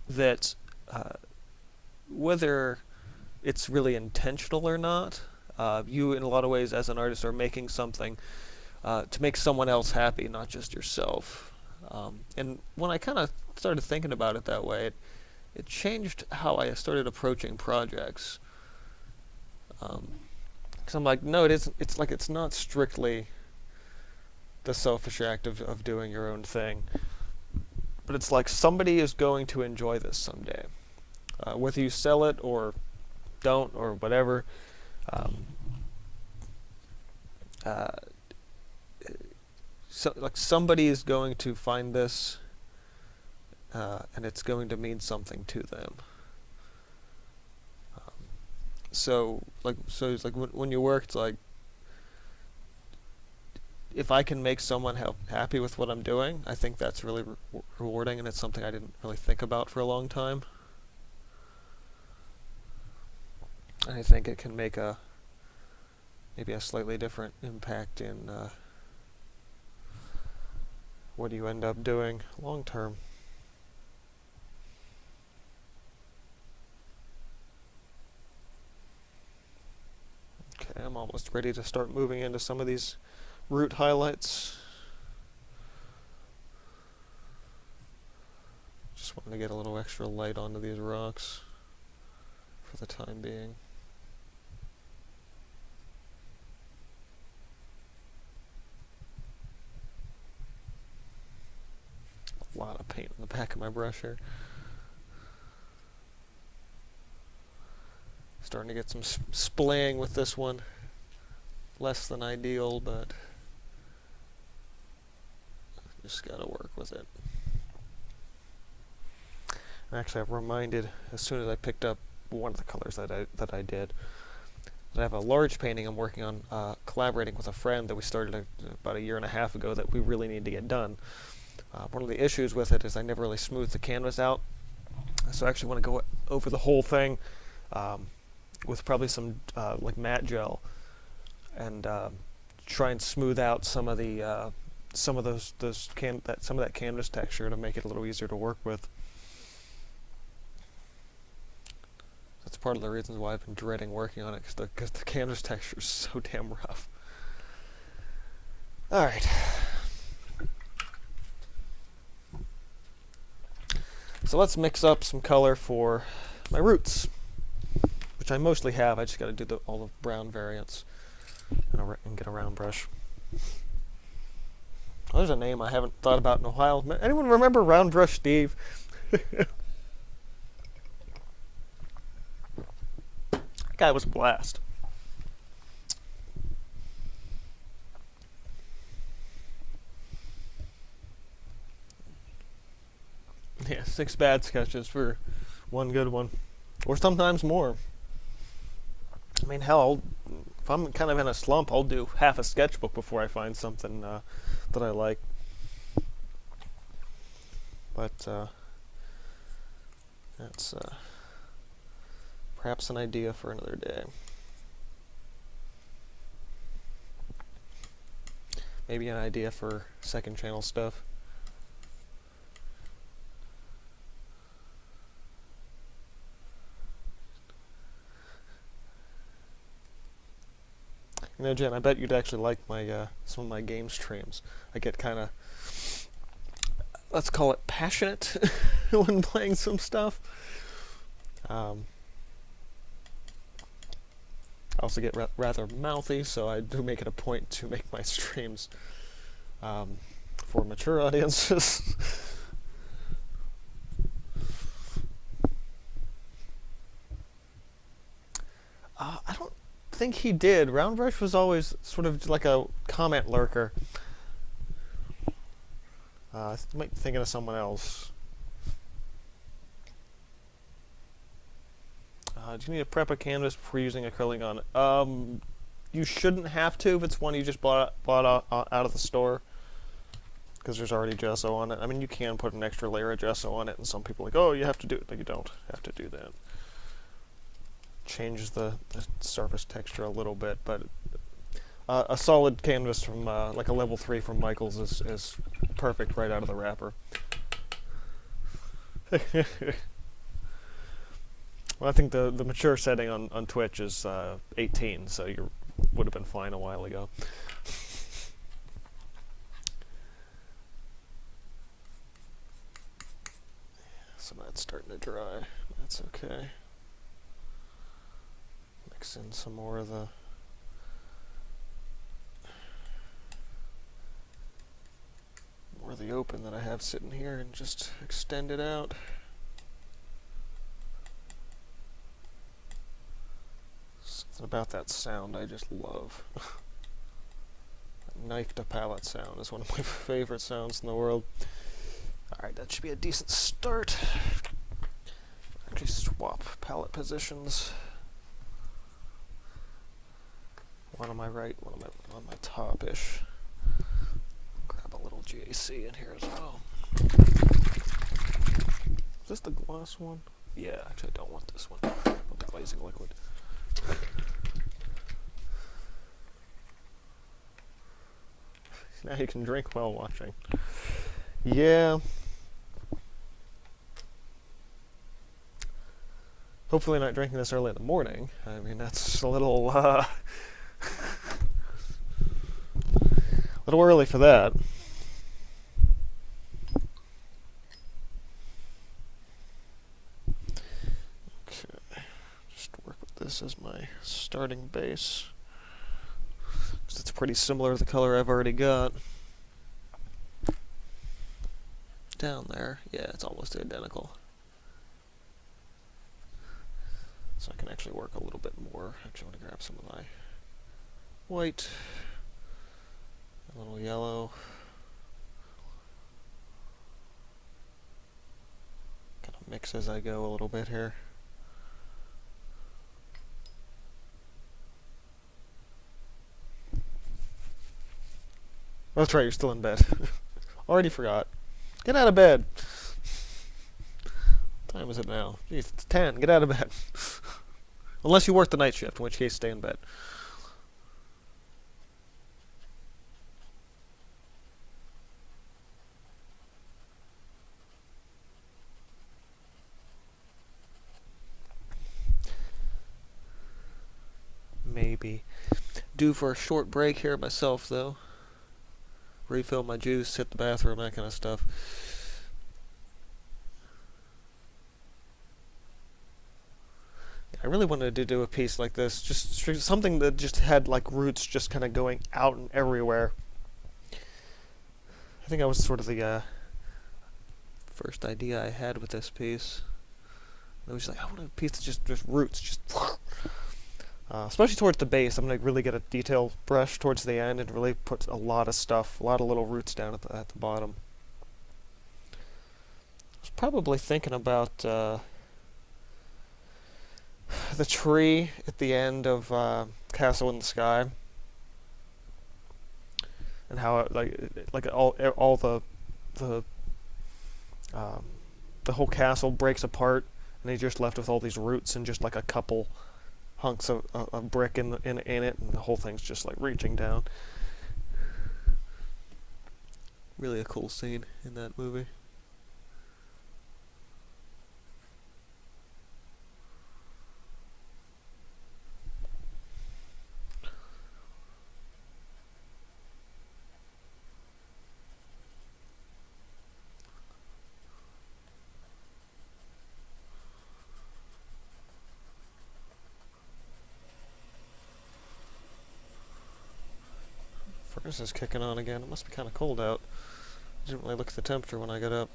that whether it's really intentional or not, you in a lot of ways as an artist are making something to make someone else happy, not just yourself. And when I kind of started thinking about it that way, it changed how I started approaching projects. Because I'm like, no, it isn't. It's like it's not strictly the selfish act of doing your own thing, but it's like somebody is going to enjoy this someday, whether you sell it or don't or whatever. So like somebody is going to find this, and it's going to mean something to them. So it's like when you work, it's like if I can make someone happy with what I'm doing, I think that's really rewarding, and it's something I didn't really think about for a long time. And I think it can make maybe a slightly different impact in what you end up doing long term. Okay, I'm almost ready to start moving into some of these root highlights. Just wanted to get a little extra light onto these rocks for the time being. A lot of paint on the back of my brush here. Starting to get some splaying with this one. Less than ideal, but just gotta work with it. And actually, I'm reminded as soon as I picked up one of the colors that I did, that I have a large painting I'm working on, collaborating with a friend that we started about a year and a half ago that we really need to get done. One of the issues with it is I never really smoothed the canvas out, so I actually want to go over the whole thing with probably some like matte gel, and try and smooth out some of that canvas texture to make it a little easier to work with. That's part of the reasons why I've been dreading working on it, because the canvas texture is so damn rough. All right. So let's mix up some color for my roots, which I mostly have. I just got to do all the brown variants and get a round brush. Oh, there's a name I haven't thought about in a while. Anyone remember Round Brush Steve? That guy was a blast. Yeah, 6 bad sketches for 1 good one. Or sometimes more. I mean, hell, if I'm kind of in a slump, I'll do half a sketchbook before I find something that I like. But that's perhaps an idea for another day. Maybe an idea for second channel stuff. You know, Jen, I bet you'd actually like my some of my game streams. I get kind of, let's call it passionate when playing some stuff. I also get rather mouthy, so I do make it a point to make my streams for mature audiences. I don't think he did. Roundbrush was always sort of like a comment lurker. I might be thinking of someone else. Do you need to prep a canvas before using acrylic on it? You shouldn't have to if it's one you just bought out of the store, because there's already gesso on it. I mean, you can put an extra layer of gesso on it, and some people are like, oh, you have to do it, but you don't have to do that. Change the surface texture a little bit, but a solid canvas from like a level 3 from Michaels is perfect right out of the wrapper. Well, I think the mature setting on Twitch is 18, so you would have been fine a while ago. So that's starting to dry. That's okay. Mix in some more of the open that I have sitting here and just extend it out. Something about that sound I just love. Knife to palette sound is one of my favorite sounds in the world. Alright, that should be a decent start. Actually swap palette positions. One on my right, one on my top-ish. Grab a little GAC in here as well. Is this the gloss one? Yeah, actually I don't want this one. I want the glazing liquid. Now you can drink while watching. Yeah. Hopefully not drinking this early in the morning. I mean, that's a little, little early for that. Okay. Just work with this as my starting base. Because it's pretty similar to the color I've already got. Down there. Yeah, it's almost identical. So I can actually work a little bit more. Actually, I want to grab some of my white, a little yellow. Kind of mix as I go a little bit here. That's right, you're still in bed. Already forgot. Get out of bed. What time is it now? Jeez, it's 10. Get out of bed. Unless you work the night shift, in which case stay in bed. Maybe. Due for a short break here myself, though. Refill my juice, hit the bathroom, that kind of stuff. I really wanted to do a piece like this, just something that just had like roots just kind of going out and everywhere. I think that was sort of the first idea I had with this piece. I was like, I want a piece that's just roots, just especially towards the base. I'm gonna really get a detail brush towards the end and really put a lot of stuff, a lot of little roots down at the bottom. I was probably thinking about the tree at the end of Castle in the Sky, and how it, like all the whole castle breaks apart, and you're just left with all these roots and just like a couple hunks of brick in it, and the whole thing's just like reaching down. Really a cool scene in that movie. Furnace is kicking on again. It must be kind of cold out. I didn't really look at the temperature when I got up.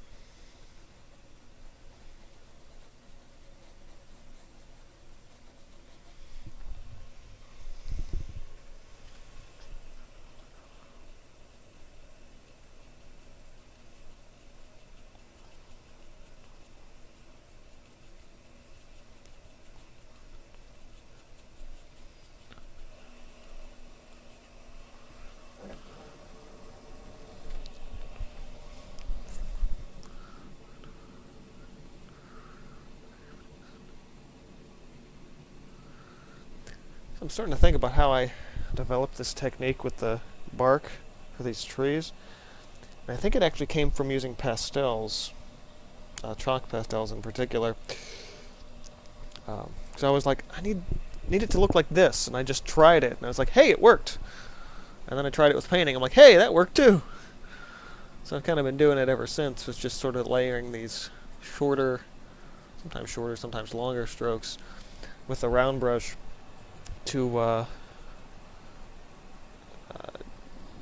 I'm starting to think about how I developed this technique with the bark for these trees. And I think it actually came from using pastels, chalk pastels in particular. Because I was like, I need it to look like this, and I just tried it, and I was like, hey, it worked. And then I tried it with painting. I'm like, hey, that worked too. So I've kind of been doing it ever since, was just sort of layering these shorter, sometimes longer strokes with the round brush to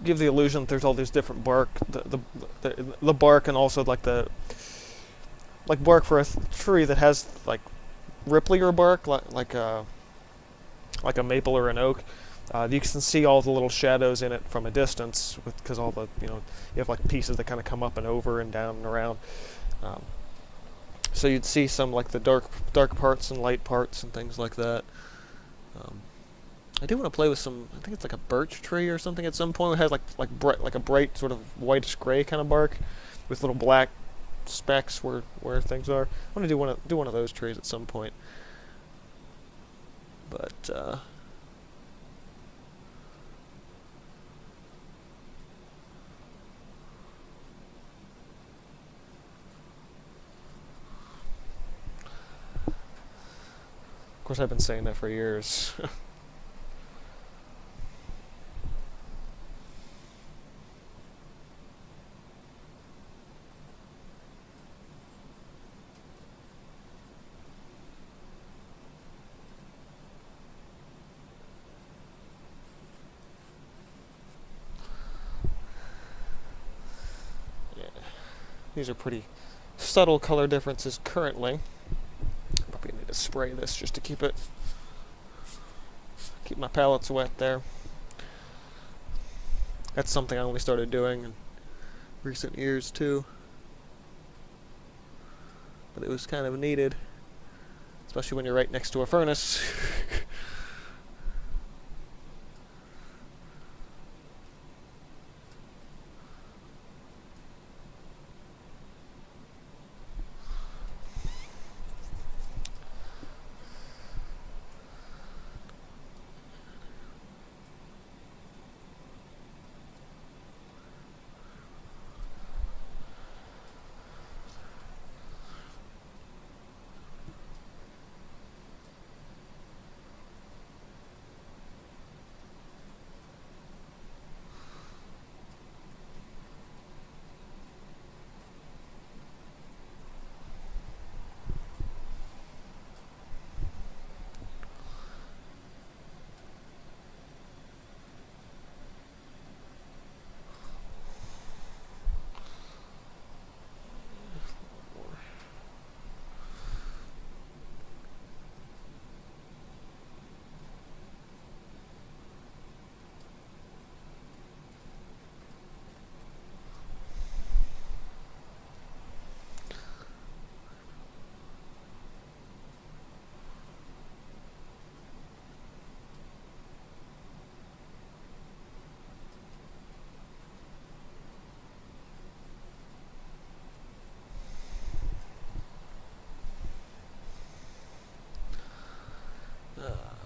give the illusion that there's all these different bark, the bark, and also like bark for a tree that has like ripplier bark, like a maple or an oak. You can see all the little shadows in it from a distance, because all the you have like pieces that kind of come up and over and down and around. So you'd see some like the dark parts and light parts and things like that. I do want to play with some. I think it's like a birch tree or something at some point. It has like a bright sort of whitish gray kind of bark with little black specks where things are. I want to do one of those trees at some point. But of course, I've been saying that for years. These are pretty subtle color differences currently. Probably need to spray this just to keep my palettes wet there. That's something I only started doing in recent years too. But it was kind of needed, especially when you're right next to a furnace.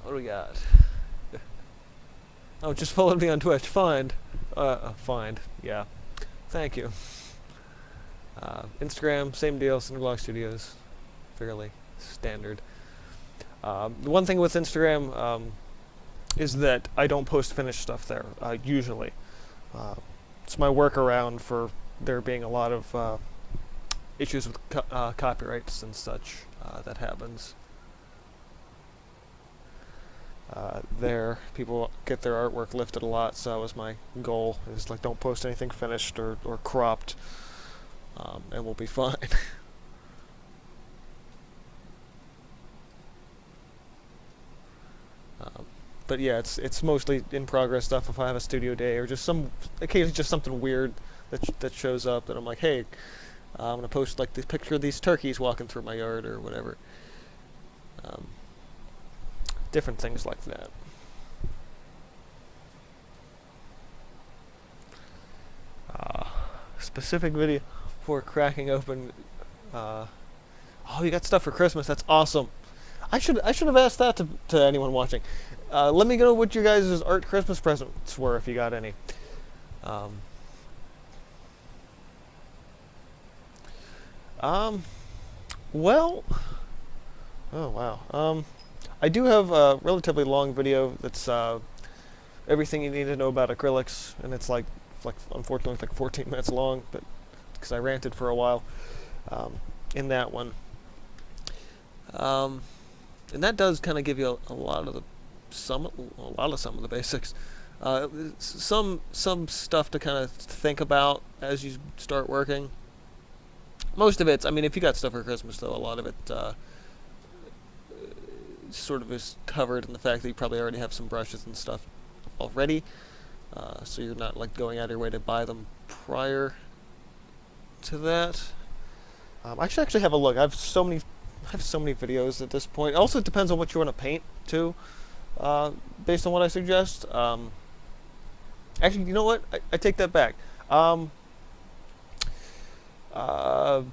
What do we got? Oh, just followed me on Twitch. Find. Yeah. Thank you. Instagram, same deal. Cinderblock Studios. Fairly standard. The one thing with Instagram is that I don't post finished stuff there, usually. It's my workaround for there being a lot of issues with copyrights and such that happens. there. People get their artwork lifted a lot, so that was my goal. Is like don't post anything finished or cropped, and we'll be fine. But yeah, it's mostly in progress stuff. If I have a studio day or just occasionally just something weird that shows up that I'm like, hey, I'm gonna post like this picture of these turkeys walking through my yard or whatever. Um, Different things like that. Uh, Specific video for cracking open. Oh, you got stuff for Christmas. That's awesome. I should have asked that to anyone watching. Let me know what your guys' art Christmas presents were if you got any. Um, um, well, oh wow. I do have a relatively long video that's everything you need to know about acrylics, and it's like unfortunately it's like 14 minutes long, but because I ranted for a while in that one. Um, and that does kind of give you a lot of some of the basics. Some stuff to kind of think about as you start working. Most of it's, I mean, if you got stuff for Christmas though, a lot of it sort of is covered in the fact that you probably already have some brushes and stuff already, so you're not like going out of your way to buy them prior to that. I should actually have a look. I have so many videos at this point. Also, it depends on what you want to paint too, based on what I suggest. Actually, you know what? I take that back. Uh,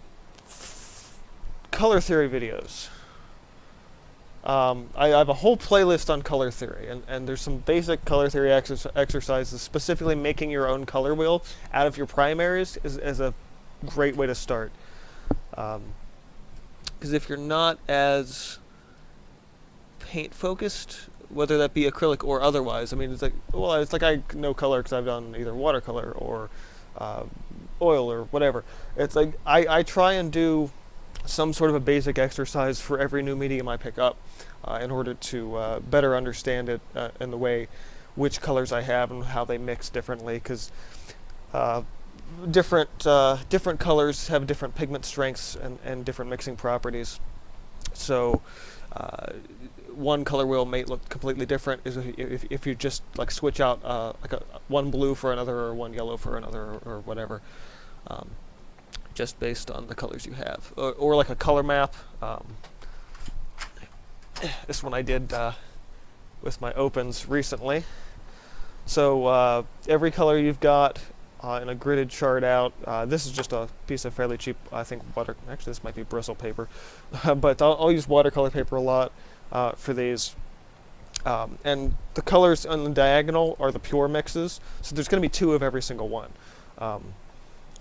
Color theory videos. I have a whole playlist on color theory, and there's some basic color theory exercises, specifically making your own color wheel out of your primaries is a great way to start. Because if you're not as paint focused, whether that be acrylic or otherwise, I mean, it's like I know color because I've done either watercolor or oil or whatever. It's like I try and do some sort of a basic exercise for every new medium I pick up in order to better understand it in the way which colors I have and how they mix differently, because different colors have different pigment strengths and different mixing properties. So one color wheel may look completely different if you just like switch out like one blue for another or one yellow for another or whatever. Just based on the colors you have, or like a color map. This one I did with my opens recently. So every color you've got in a gridded chart out. This is just a piece of fairly cheap, I think, actually this might be bristle paper, but I'll use watercolor paper a lot for these. And the colors on the diagonal are the pure mixes, so there's going to be 2 of every single one.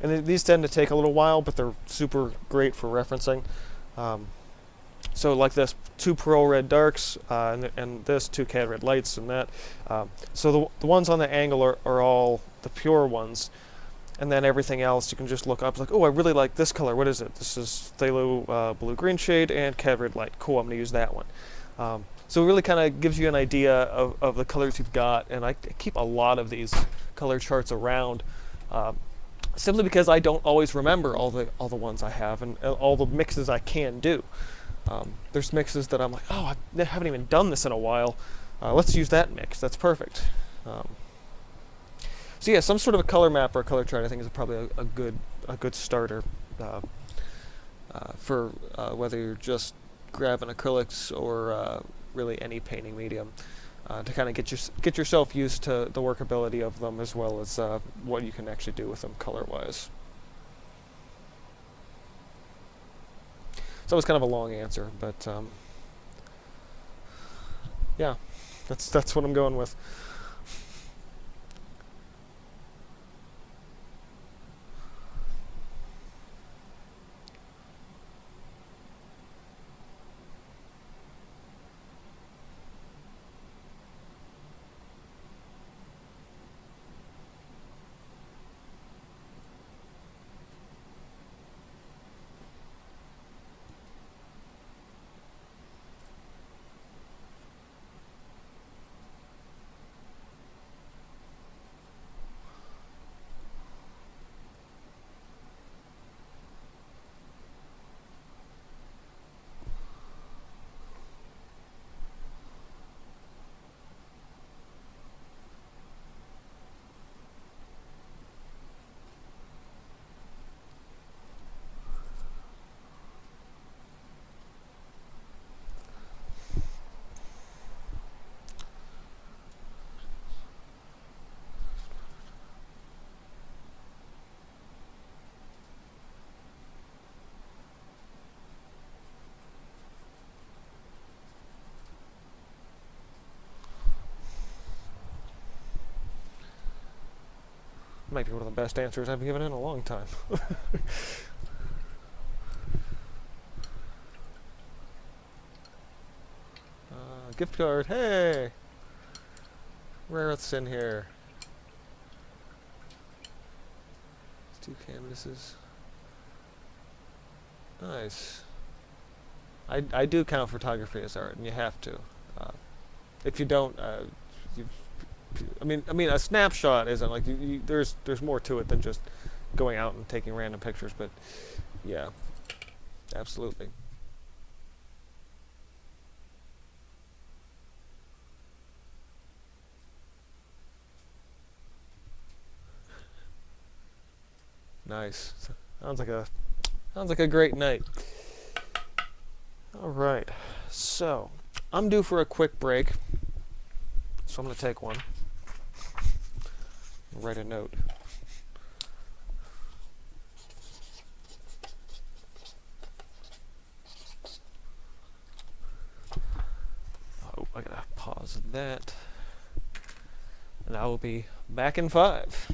And these tend to take a little while, but they're super great for referencing. So like this, 2 pearl red darks, and this 2 cad red lights, and that. So the ones on the angle are all the pure ones, and then everything else you can just look up. Like, oh, I really like this color. What is it? This is Phthalo blue green shade and cad red light. Cool, I'm going to use that one. So it really kind of gives you an idea of the colors you've got, and I keep a lot of these color charts around. Simply because I don't always remember all the ones I have and all the mixes I can do. There's mixes that I'm like, oh, I haven't even done this in a while. Let's use that mix. That's perfect. So yeah, some sort of a color map or a color chart I think is probably a good starter for whether you're just grabbing acrylics or really any painting medium. To kind of get yourself used to the workability of them, as well as what you can actually do with them color-wise. So it was kind of a long answer, but yeah, that's what I'm going with. Might be one of the best answers I've given in a long time. Gift card, hey! Rare Earth's in here. It's 2 canvases. Nice. I do count photography as art, and you have to. If you don't, I mean, a snapshot isn't like there's more to it than just going out and taking random pictures. But yeah, absolutely. Nice. Sounds like a great night. All right. So I'm due for a quick break, so I'm gonna take one. Write a note. Oh, I gotta pause that. And I will be back in 5.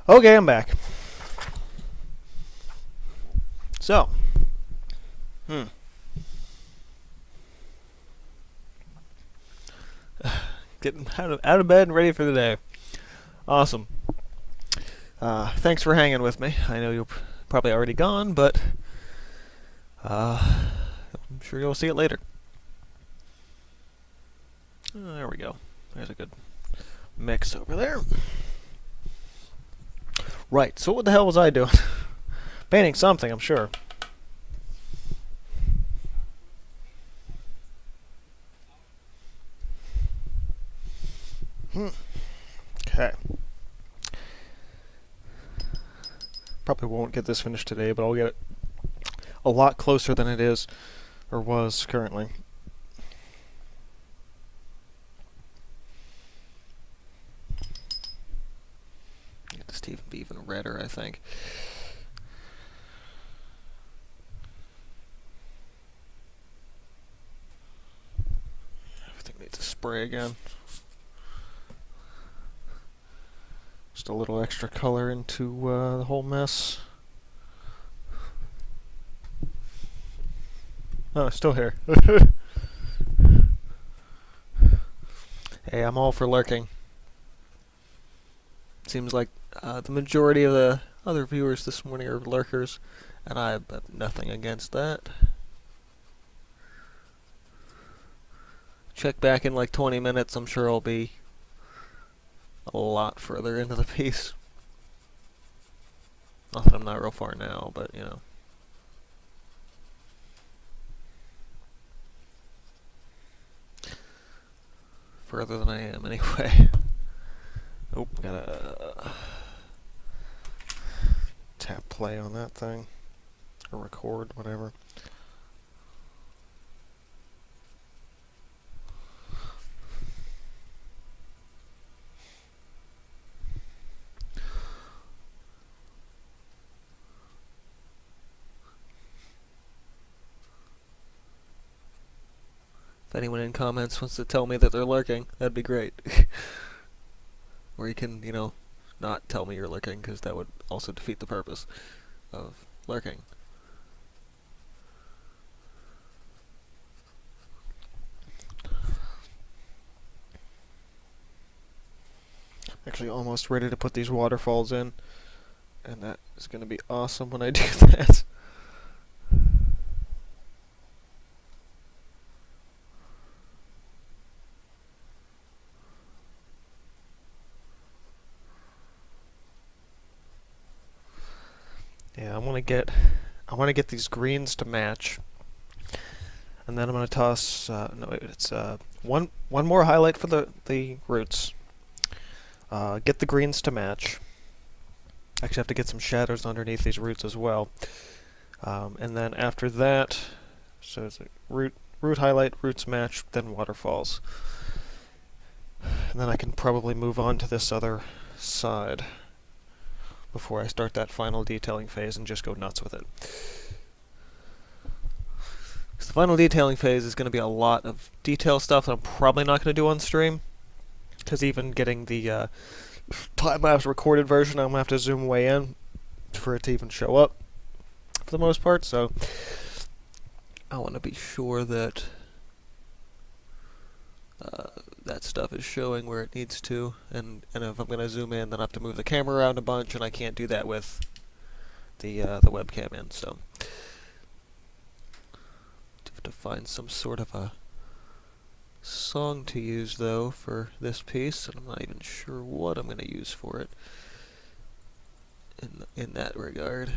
Okay, I'm back. So, getting out of bed and ready for the day. Awesome. Thanks for hanging with me. I know you're probably already gone, but I'm sure you'll see it later. There we go. There's a good mix over there. Right, so what the hell was I doing? Painting something, I'm sure. Okay. Probably won't get this finished today, but I'll get it a lot closer than it is, or was currently. Get this to even be even redder, I think. Everything needs to spray again. Just a little extra color into the whole mess. Oh, still here. Hey, I'm all for lurking. Seems like the majority of the other viewers this morning are lurkers, and I have nothing against that. Check back in like 20 minutes, I'm sure I'll be a lot further into the piece. Not that I'm not real far now, but you know. Further than I am, anyway. Oh, gotta tap play on that thing. Or record, whatever. If anyone in comments wants to tell me that they're lurking, that'd be great. Or you can, you know, not tell me you're lurking, because that would also defeat the purpose of lurking. Actually almost ready to put these waterfalls in, and that is going to be awesome when I do that. Yeah, I want to get these greens to match, and then I'm going to toss. No, wait, it's one more highlight for the roots. Get the greens to match. Actually, have to get some shadows underneath these roots as well. And then after that, so it's a root highlight, roots match, then waterfalls. And then I can probably move on to this other side before I start that final detailing phase and just go nuts with it. Because the final detailing phase is going to be a lot of detail stuff that I'm probably not going to do on stream. Because even getting the time-lapse recorded version, I'm going to have to zoom way in for it to even show up, for the most part, so I want to be sure that that stuff is showing where it needs to, and if I'm going to zoom in, then I have to move the camera around a bunch, and I can't do that with the webcam in, so have to find some sort of a song to use, though, for this piece, and I'm not even sure what I'm going to use for it in that regard.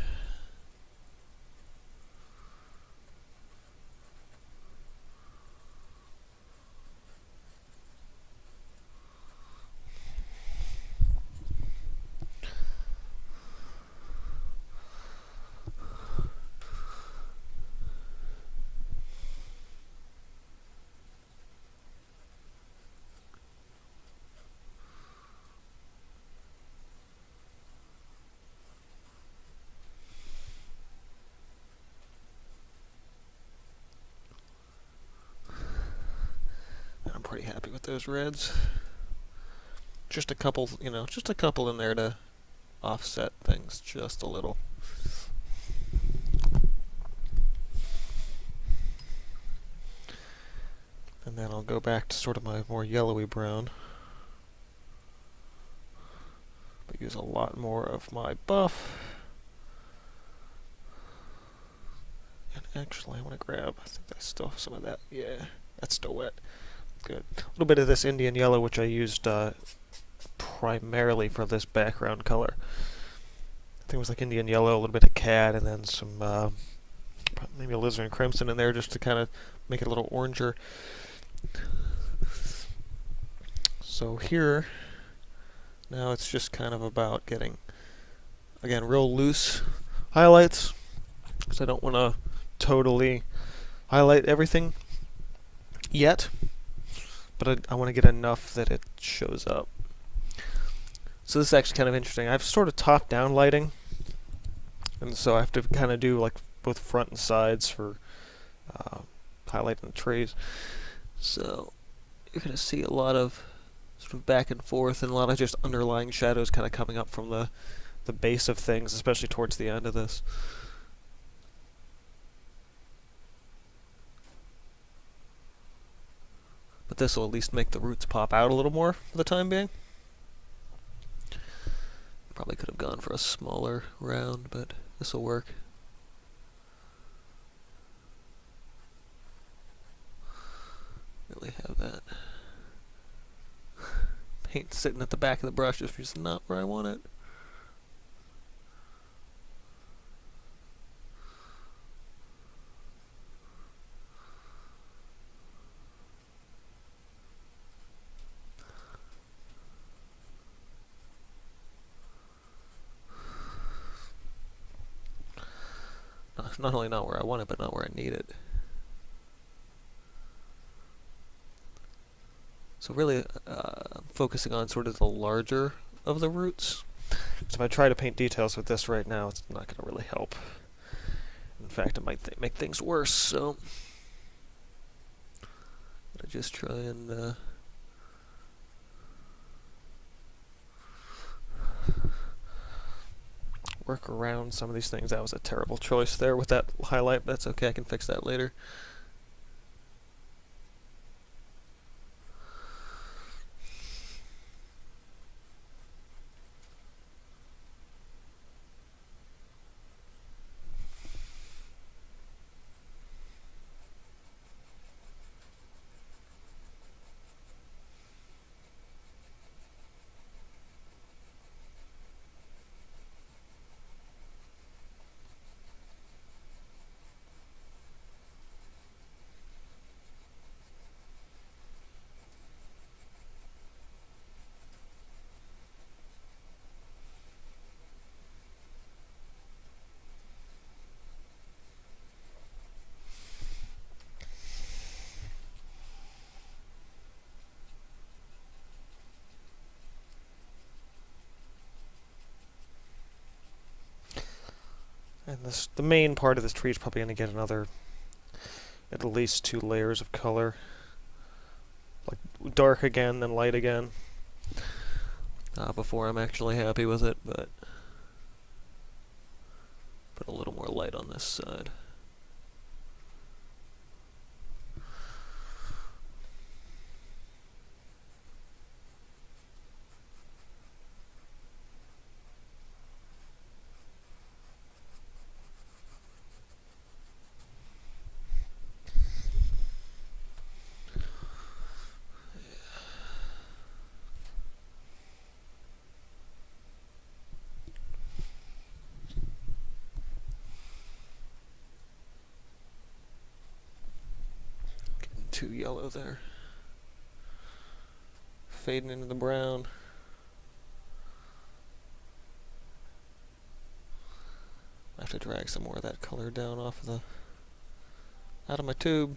I'm pretty happy with those reds. Just a couple, you know, just a couple in there to offset things just a little. And then I'll go back to sort of my more yellowy brown. But use a lot more of my buff. And actually, I want to grab, I think I still have some of that. Yeah, that's still wet. Good. A little bit of this Indian yellow, which I used primarily for this background color. I think it was like Indian yellow, a little bit of cad, and then some maybe a alizarin crimson in there just to kind of make it a little oranger. So here, now it's just kind of about getting, again, real loose highlights, because I don't want to totally highlight everything yet, but I want to get enough that it shows up. So this is actually kind of interesting. I've sort of top-down lighting, and so I have to kind of do like both front and sides for highlighting the trees. So you're going to see a lot of sort of back and forth and a lot of just underlying shadows kind of coming up from the base of things, especially towards the end of this. But this will at least make the roots pop out a little more for the time being. Probably could have gone for a smaller round, but this will work. Really have that paint sitting at the back of the brush is just not where I want it. Not only not where I want it, but not where I need it. So really focusing on sort of the larger of the roots. So if I try to paint details with this right now, it's not going to really help. In fact, it might make things worse, so I just try and work around some of these things. That was a terrible choice there with that highlight, but that's okay, I can fix that later. And the main part of this tree is probably going to get another, at least 2 layers of color. Like dark again, then light again. Before I'm actually happy with it, but put a little more light on this side. Too yellow there. Fading into the brown. I have to drag some more of that color down off of out of my tube.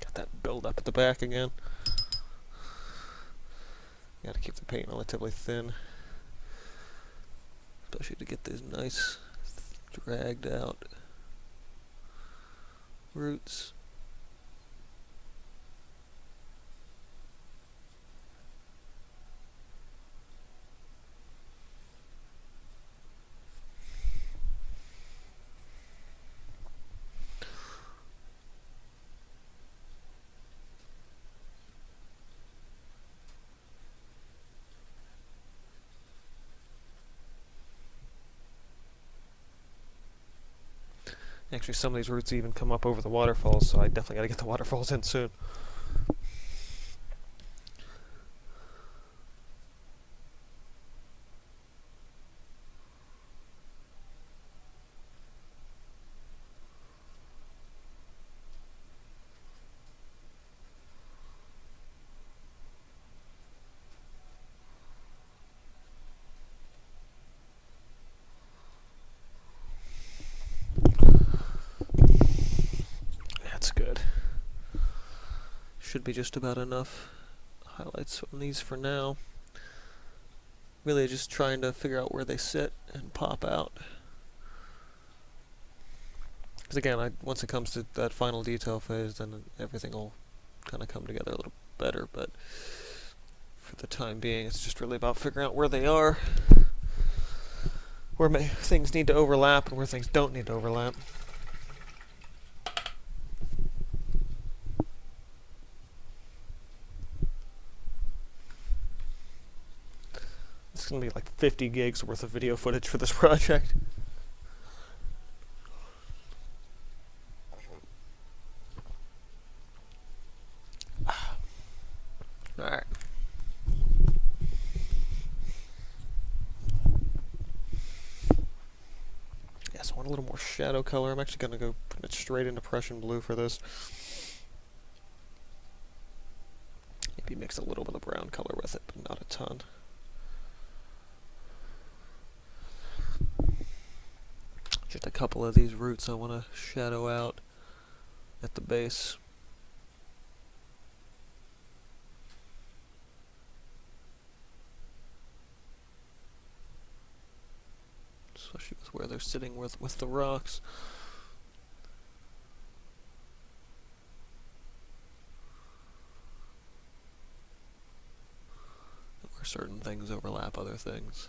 Got that build up at the back again. Gotta keep the paint relatively thin, especially to get these nice dragged out roots. Actually, some of these roots even come up over the waterfalls, so I definitely gotta get the waterfalls in soon. That's good. Should be just about enough highlights on these for now. Really just trying to figure out where they sit and pop out. Because again, once it comes to that final detail phase, then everything will kind of come together a little better, but for the time being, it's just really about figuring out where they are, where things need to overlap and where things don't need to overlap. It's going to be like 50 gigs worth of video footage for this project. Alright. Yes, I want a little more shadow color. I'm actually going to go put it straight into Prussian blue for this. Maybe mix a little bit of brown color with it, but not a ton. Just a couple of these roots I want to shadow out at the base. Especially with where they're sitting with the rocks. Where certain things overlap other things.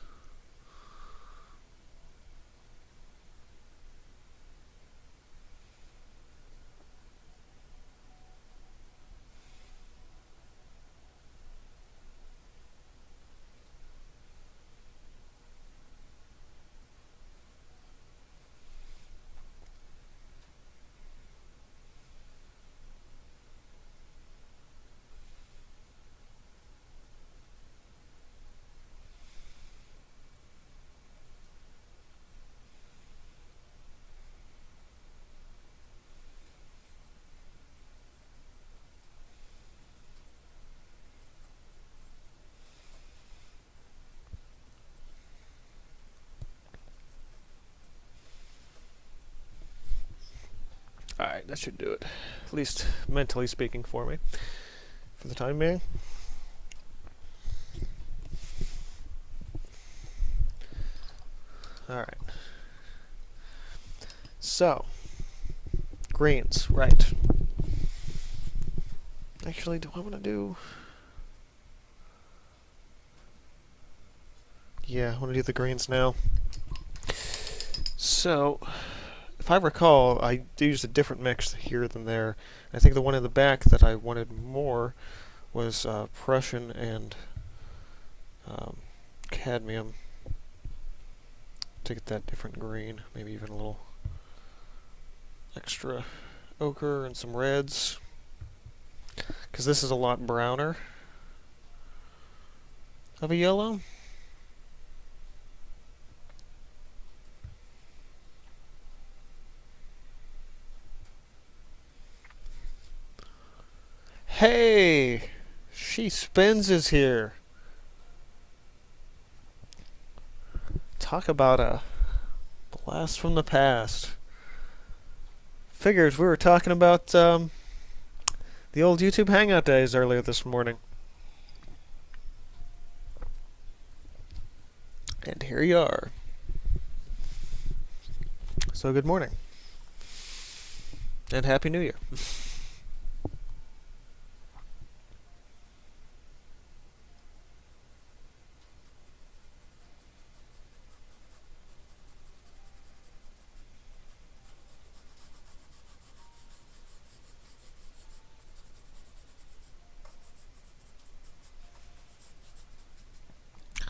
Alright, that should do it. At least mentally speaking for me. For the time being. Alright. So. Greens, right. Actually, do I want to do... Yeah, I want to do the greens now. So... if I recall, I used a different mix here than there. I think the one in the back that I wanted more was Prussian and cadmium to get that different green, maybe even a little extra ochre and some reds, because this is a lot browner of a yellow. Hey! She Spins is here. Talk about a blast from the past. Figures we were talking about the old YouTube Hangout days earlier this morning. And here you are. So good morning. And Happy New Year.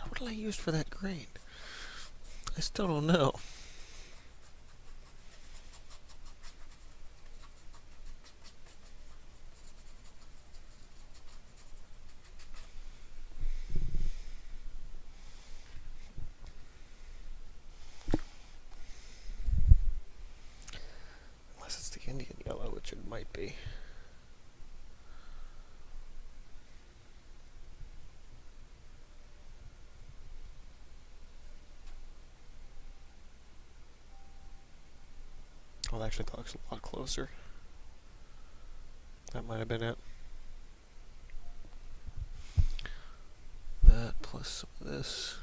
What did I use for that grain? I still don't know. Unless it's the Indian yellow, which it might be. Well, actually, that looks a lot closer. That might have been it. That plus some of this.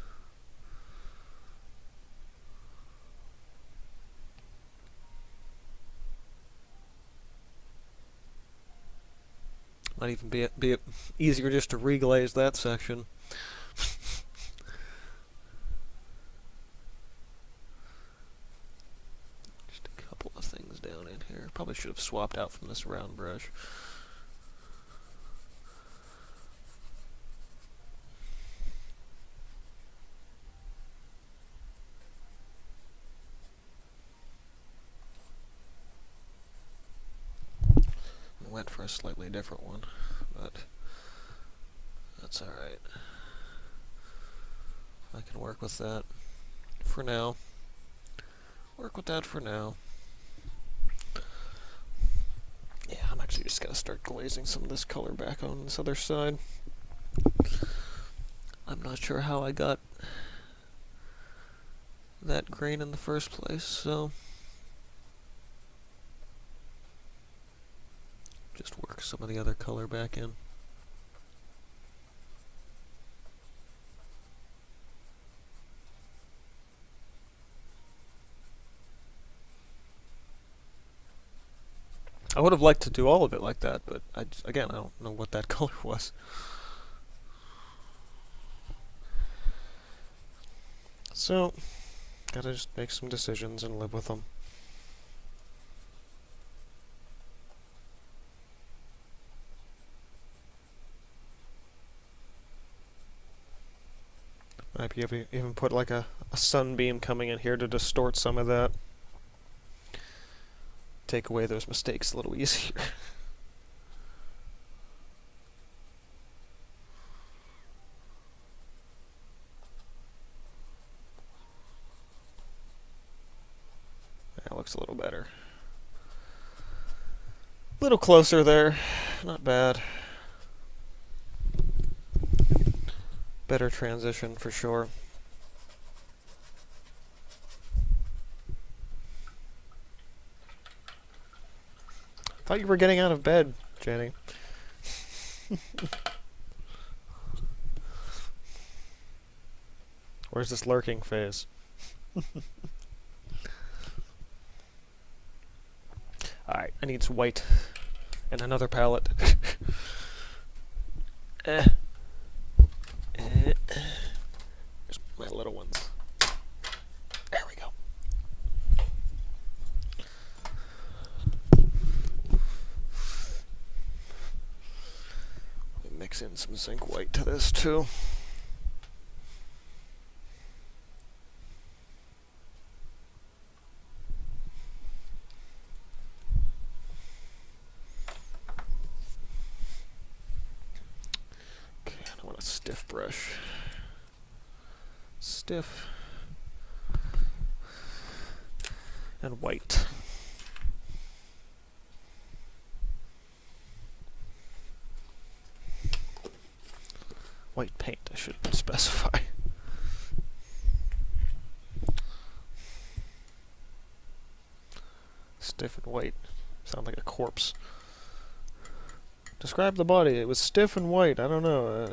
Might even be easier just to reglaze that section. Just a couple of things down in here. Probably should have swapped out from this round brush. Went for a slightly different one, but that's alright. I can work with that for now. Work with that for now. Yeah, I'm actually just gonna start glazing some of this color back on this other side. I'm not sure how I got that grain in the first place, so just work some of the other color back in. I would have liked to do all of it like that, but again, I don't know what that color was. So, gotta just make some decisions and live with them. Might be able to even put like a sunbeam coming in here to distort some of that. Take away those mistakes a little easier. That looks a little better. A little closer there. Not bad. Better transition for sure. Thought you were getting out of bed, Jenny. Where's this lurking phase? Alright, I need some white and another palette. There's my little ones. There we go. Mix in some zinc white to this too. Okay, I want a stiff brush. Stiff and white. White paint, I should specify. Stiff and white. Sound like a corpse. Describe the body. It was stiff and white. I don't know.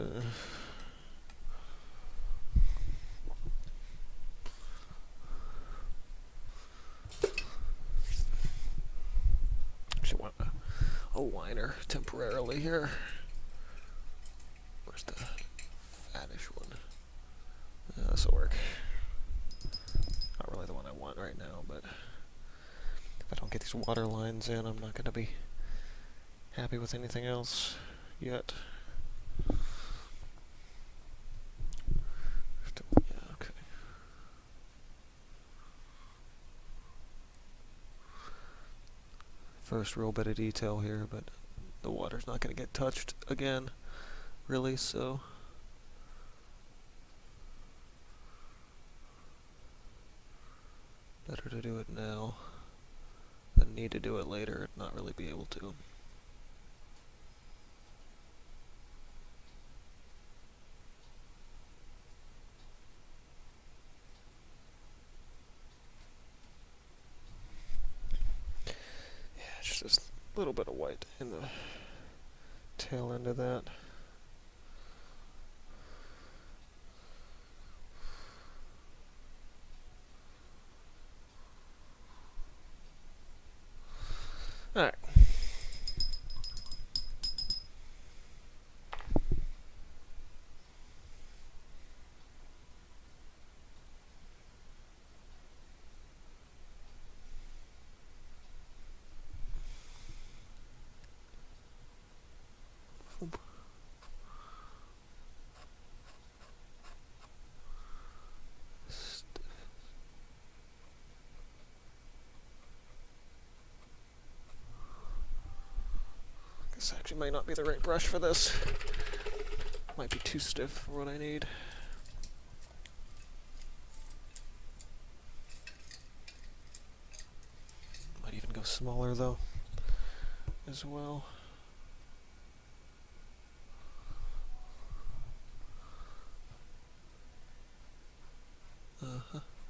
a whiner temporarily here. Where's the fattish one? This'll work. Not really the one I want right now, but if I don't get these water lines in, I'm not going to be happy with anything else yet. Yeah, okay. First real bit of detail here, but the water's not going to get touched again, really, so better to do it now than need to do it later and not really be able to. Yeah, just a little bit of white in the tail end of that. Alright. This actually might not be the right brush for this. Might be too stiff for what I need. Might even go smaller though, as well.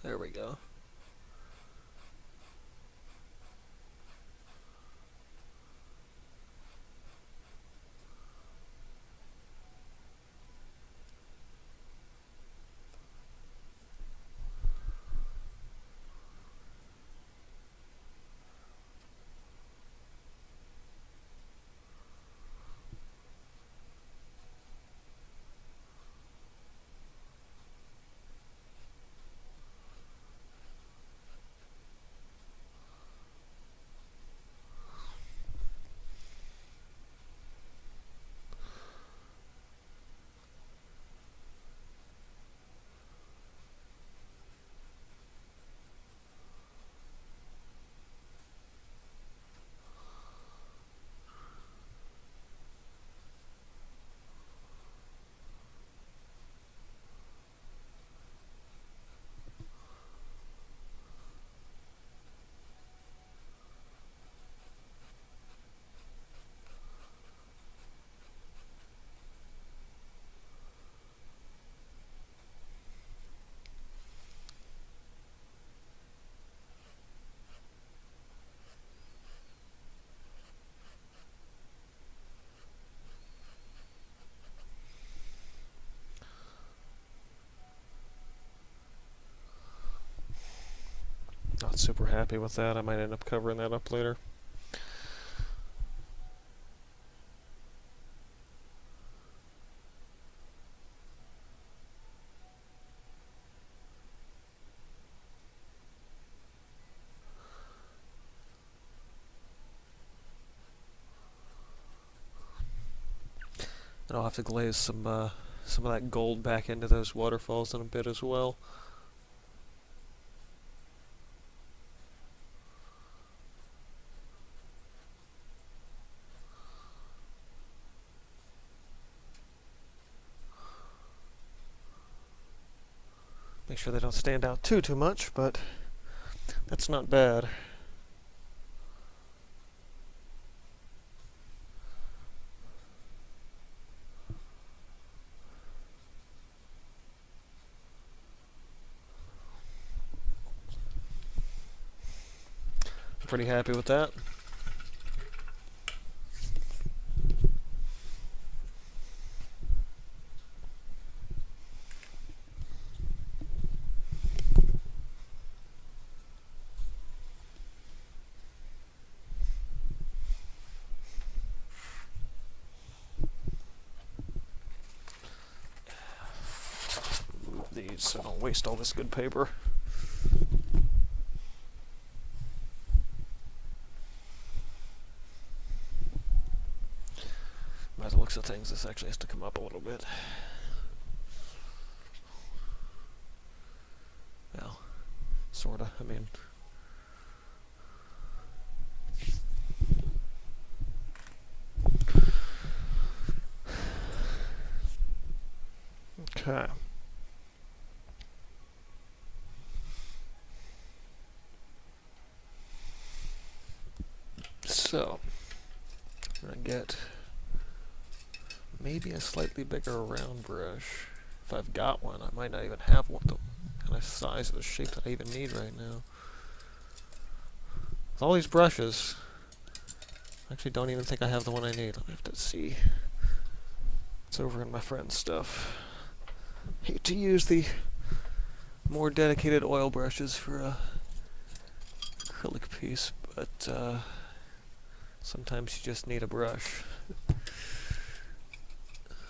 There we go. Not super happy with that. I might end up covering that up later. And I'll have to glaze some of that gold back into those waterfalls in a bit as well. Make sure they don't stand out too much, but that's not bad. I'm pretty happy with that. so I don't waste all this good paper. By the looks of things, this actually has to come up a little bit. Well, sorta. I mean, okay. So, I'm gonna get maybe a slightly bigger round brush. If I've got one, I might not even have one the kind of size or the shape that I even need right now. With all these brushes, I actually don't even think I have the one I need. I'll have to see. It's over in my friend's stuff. Hate to use the more dedicated oil brushes for a acrylic piece, but sometimes you just need a brush.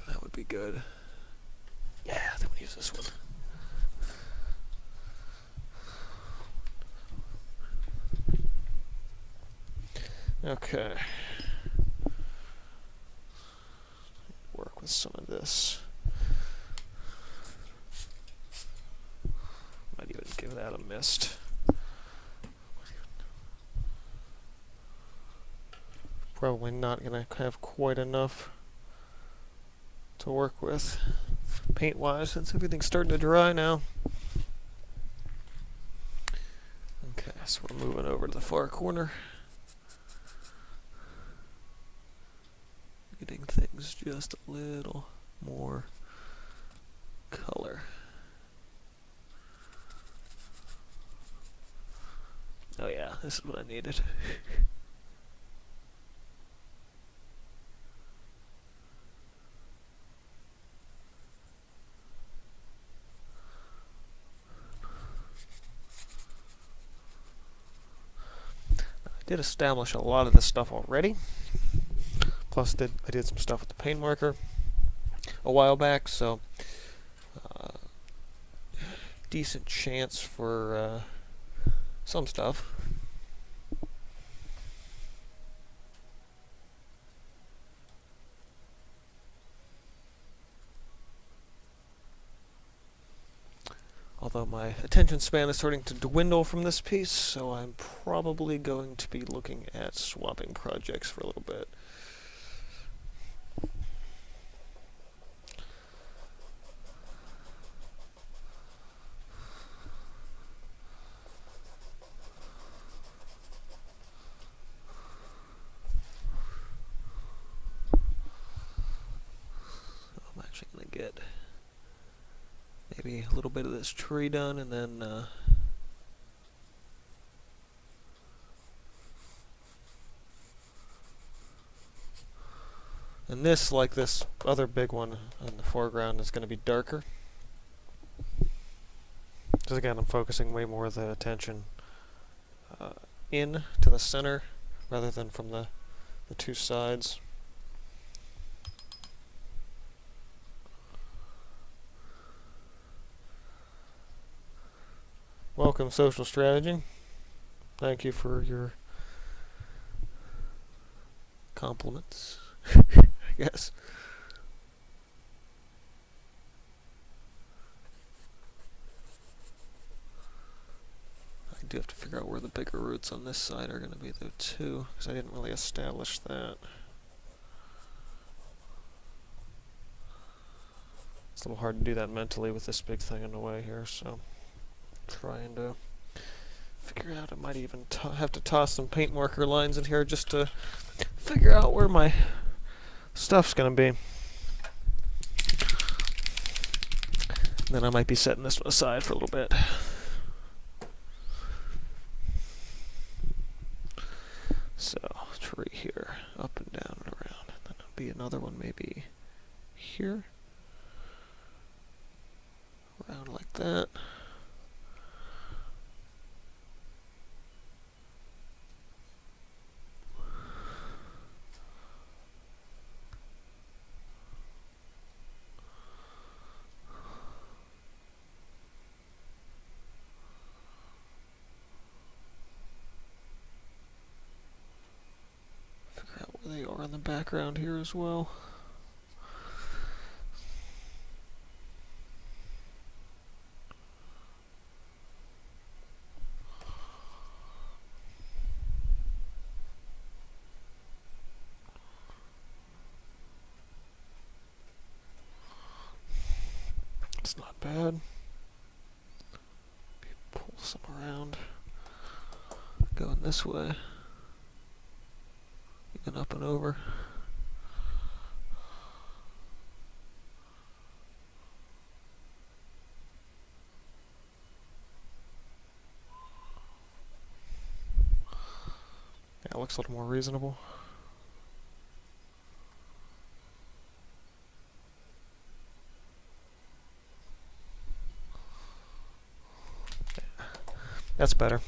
That would be good. Yeah, I think we'll use this one. Okay. Work with some of this. Might even give that a mist. Probably not gonna have quite enough to work with paint-wise since everything's starting to dry now. Okay, so we're moving over to the far corner. Getting things just a little more color. Oh yeah, this is what I needed. I did establish a lot of this stuff already. Plus, I did some stuff with the paint marker a while back, so decent chance for some stuff. Although my attention span is starting to dwindle from this piece, so I'm probably going to be looking at swapping projects for a little bit. I'm actually going to get maybe a little bit of this tree done, and then and this, like this other big one in the foreground, is going to be darker. Because again, I'm focusing way more of the attention in to the center rather than from the two sides. Welcome, Social Strategy. Thank you for your compliments, I guess. I do have to figure out where the bigger roots on this side are going to be, though, too, because I didn't really establish that. It's a little hard to do that mentally with this big thing in the way here, so trying to figure out. I might even have to toss some paint marker lines in here just to figure out where my stuff's gonna be. Then I might be setting this one aside for a little bit. So, tree here, up and down and around. And then there'll be another one maybe here. Around like that. in the background here as well. It's not bad. Pull some around. Going this way. Even up and over. Yeah, it looks a little more reasonable. That's better.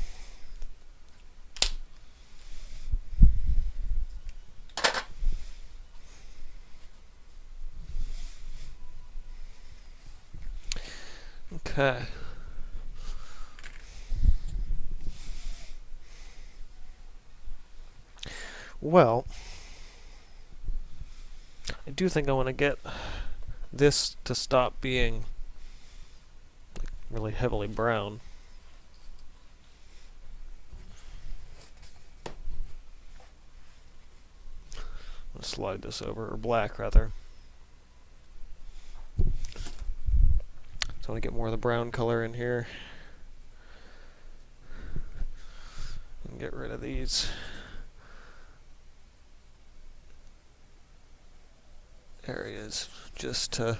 Okay. Well, I do think I want to get this to stop being like, really heavily brown. I'm gonna slide this over, or black rather. So I want to get more of the brown color in here. And get rid of these areas just to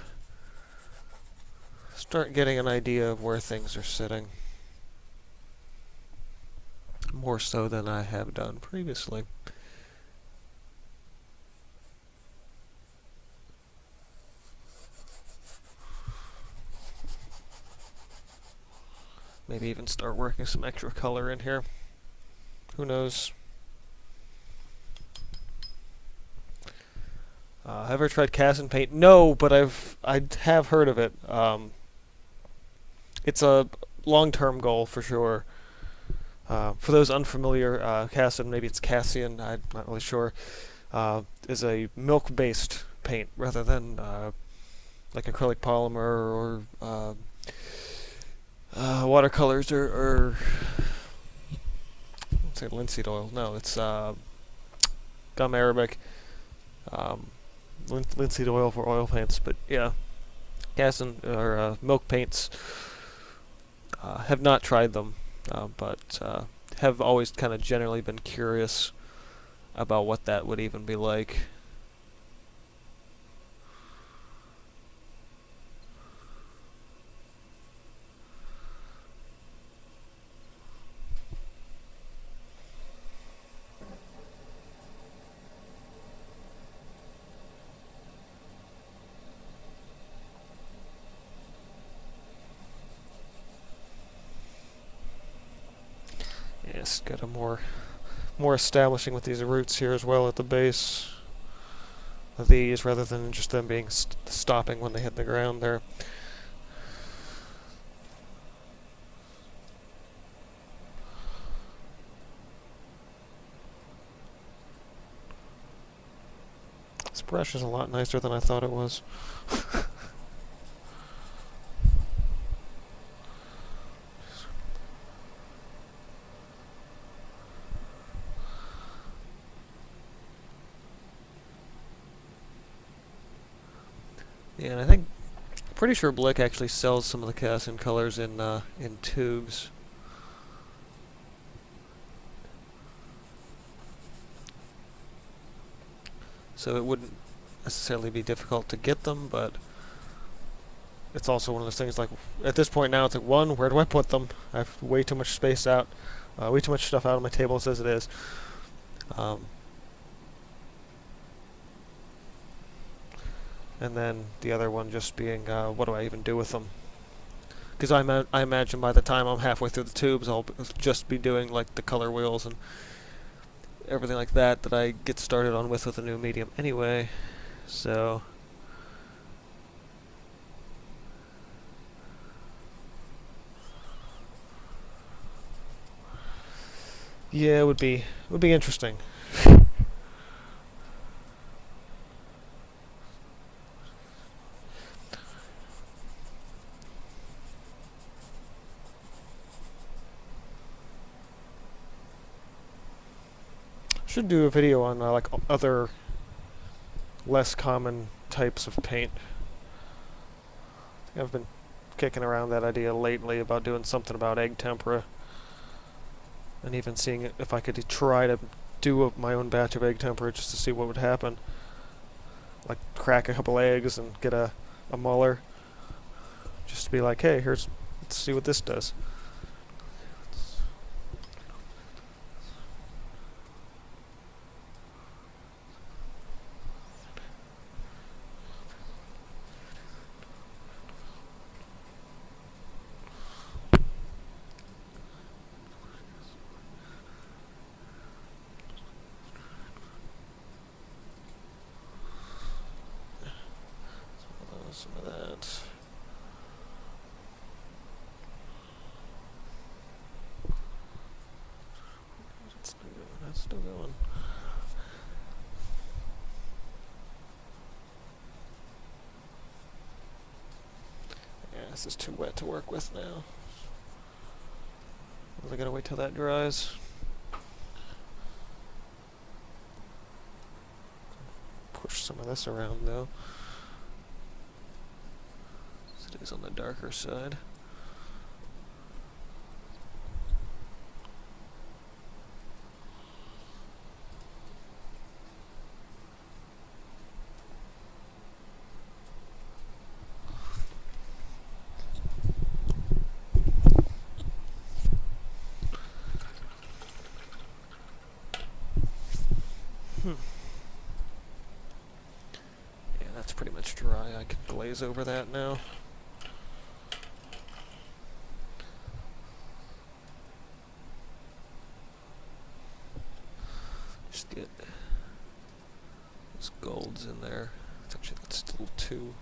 start getting an idea of where things are sitting. More so than I have done previously. Maybe even start working some extra color in here. Who knows? Have I ever tried Casson paint? No, but I have heard of it. It's a long-term goal for sure. For those unfamiliar, Casson, maybe it's Cassian, I'm not really sure, is a milk-based paint rather than like acrylic polymer or watercolors or let's say linseed oil. No, it's gum arabic. Linseed oil for oil paints, but yeah, Casson or milk paints. Have not tried them, but have always kind of generally been curious about what that would even be like. Yes, got a more establishing with these roots here as well at the base of these, rather than just them being stopping when they hit the ground there. This brush is a lot nicer than I thought it was. Yeah, and I think, pretty sure Blick actually sells some of the Casson colors in tubes. So it wouldn't necessarily be difficult to get them, but it's also one of those things like, at this point now, it's like, one, where do I put them? I have way too much space out, way too much stuff out on my tables as it is. And then the other one just being, what do I even do with them? Because I imagine by the time I'm halfway through the tubes, I'll just be doing like the color wheels and everything like that I get started on with a new medium anyway. So yeah, it would be interesting. Should do a video on like other less common types of paint. I've been kicking around that idea lately about doing something about egg tempera, and even seeing if I could try to do my own batch of egg tempera just to see what would happen. Like crack a couple eggs and get a muller, just to be like, hey, let's see what this does. Some of that. That's still going. Yeah, this is too wet to work with now. I gotta wait till that dries. Push some of this around though. Stays on the darker side. Yeah, that's pretty much dry. I can glaze over that now. Just get those golds in there. Actually, that's still too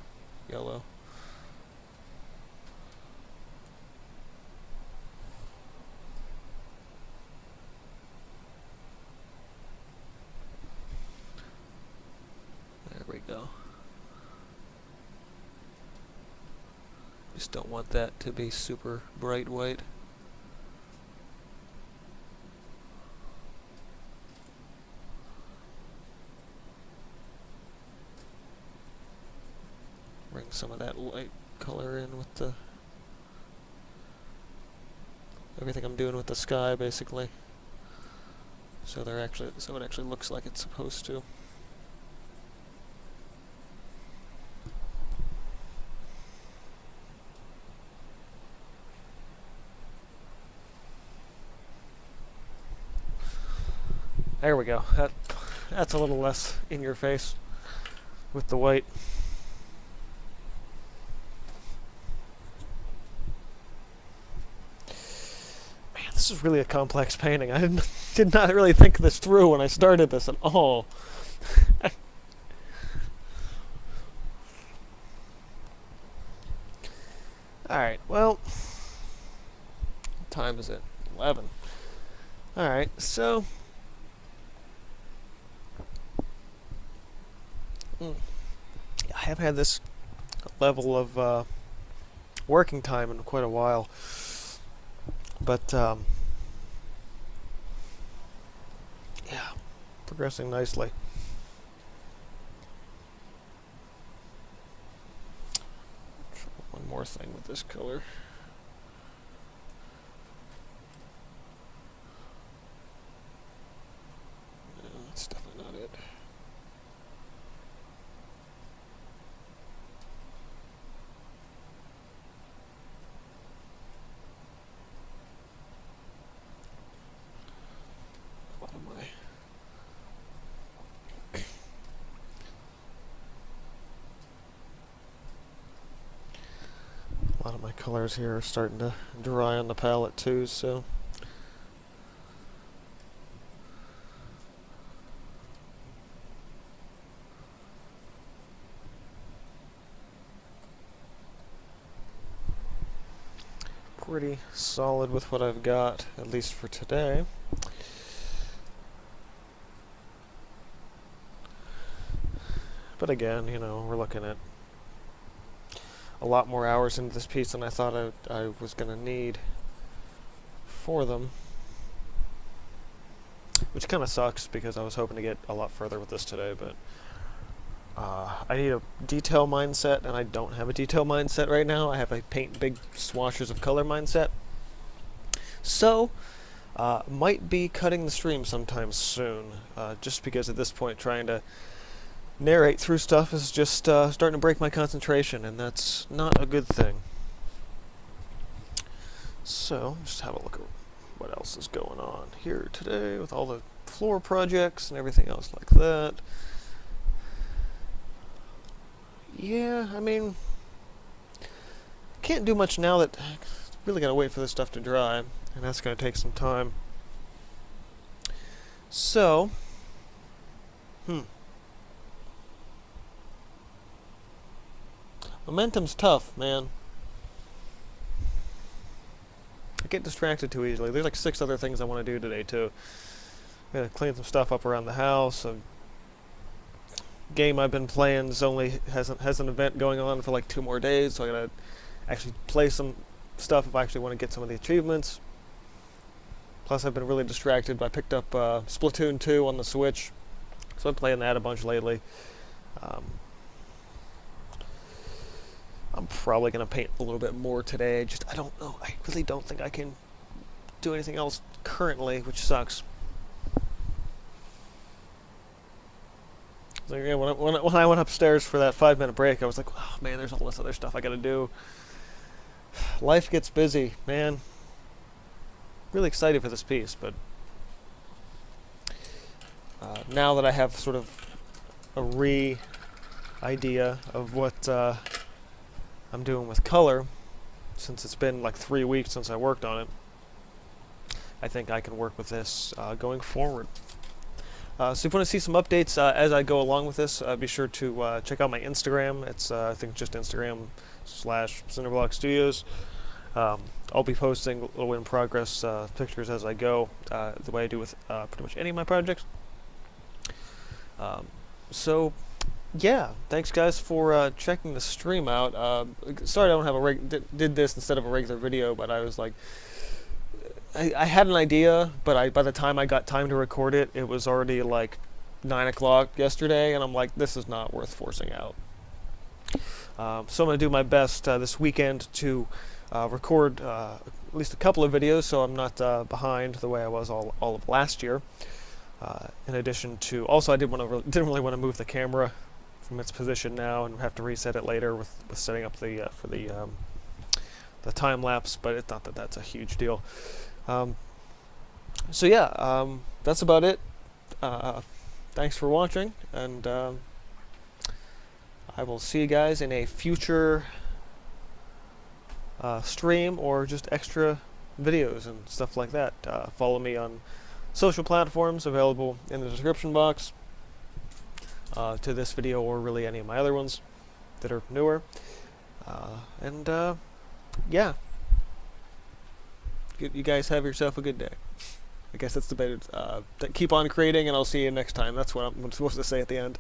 yellow. There we go. Just don't want that to be super bright white. Bring some of that light color in with the everything I'm doing with the sky, basically. So it actually looks like it's supposed to. There we go. That's a little less in your face with the white. Man, this is really a complex painting. I did not really think this through when I started this at all. Alright, well, what time is it? 11. Alright, so I haven't had this level of working time in quite a while, but yeah, progressing nicely. Try one more thing with this color. No, that's definitely not it. A lot of my colors here are starting to dry on the palette too, so pretty solid with what I've got, at least for today. But again, you know, we're looking at a lot more hours into this piece than I thought I was going to need for them. which kind of sucks because I was hoping to get a lot further with this today, but I need a detail mindset, and I don't have a detail mindset right now. I have a paint big swashes of color mindset. So, might be cutting the stream sometime soon, just because at this point trying to narrate through stuff is just starting to break my concentration, and that's not a good thing. So, just have a look at what else is going on here today with all the floor projects and everything else like that. Yeah, I mean, can't do much now that really gotta wait for this stuff to dry, and that's gonna take some time. So, momentum's tough, man. I get distracted too easily. There's like 6 other things I want to do today too. I gotta clean some stuff up around the house. A game I've been playing has an event going on for like 2 more days, so I gotta actually play some stuff if I actually want to get some of the achievements. Plus, I've been really distracted. I picked up Splatoon 2 on the Switch, so I'm playing that a bunch lately. I'm probably going to paint a little bit more today. I don't know. I really don't think I can do anything else currently, which sucks. So, yeah, when I went upstairs for that 5-minute break, I was like, oh man, there's all this other stuff I got to do. Life gets busy, man. Really excited for this piece, but now that I have sort of a idea of what I'm doing with color, since it's been like 3 weeks since I worked on it, I think I can work with this going forward. So if you want to see some updates as I go along with this, be sure to check out my Instagram. It's I think just Instagram/Cinderblock Studios. I'll be posting little in progress pictures as I go, the way I do with pretty much any of my projects. So yeah, thanks guys for checking the stream out. Sorry I don't have did this instead of a regular video, but I was like, I had an idea, but by the time I got time to record it, it was already like 9 o'clock yesterday, and I'm like, this is not worth forcing out. So I'm going to do my best this weekend to record at least a couple of videos, so I'm not behind the way I was all of last year. In addition to, also I didn't really want to move the camera from its position now and have to reset it later with setting up the for the time lapse, but it's not that that's a huge deal. So yeah, that's about it. Thanks for watching, and I will see you guys in a future stream or just extra videos and stuff like that. Follow me on social platforms available in the description box to this video, or really any of my other ones that are newer. And yeah, you guys have yourself a good day. I guess that's the better. Keep on creating, and I'll see you next time. That's what I'm supposed to say at the end.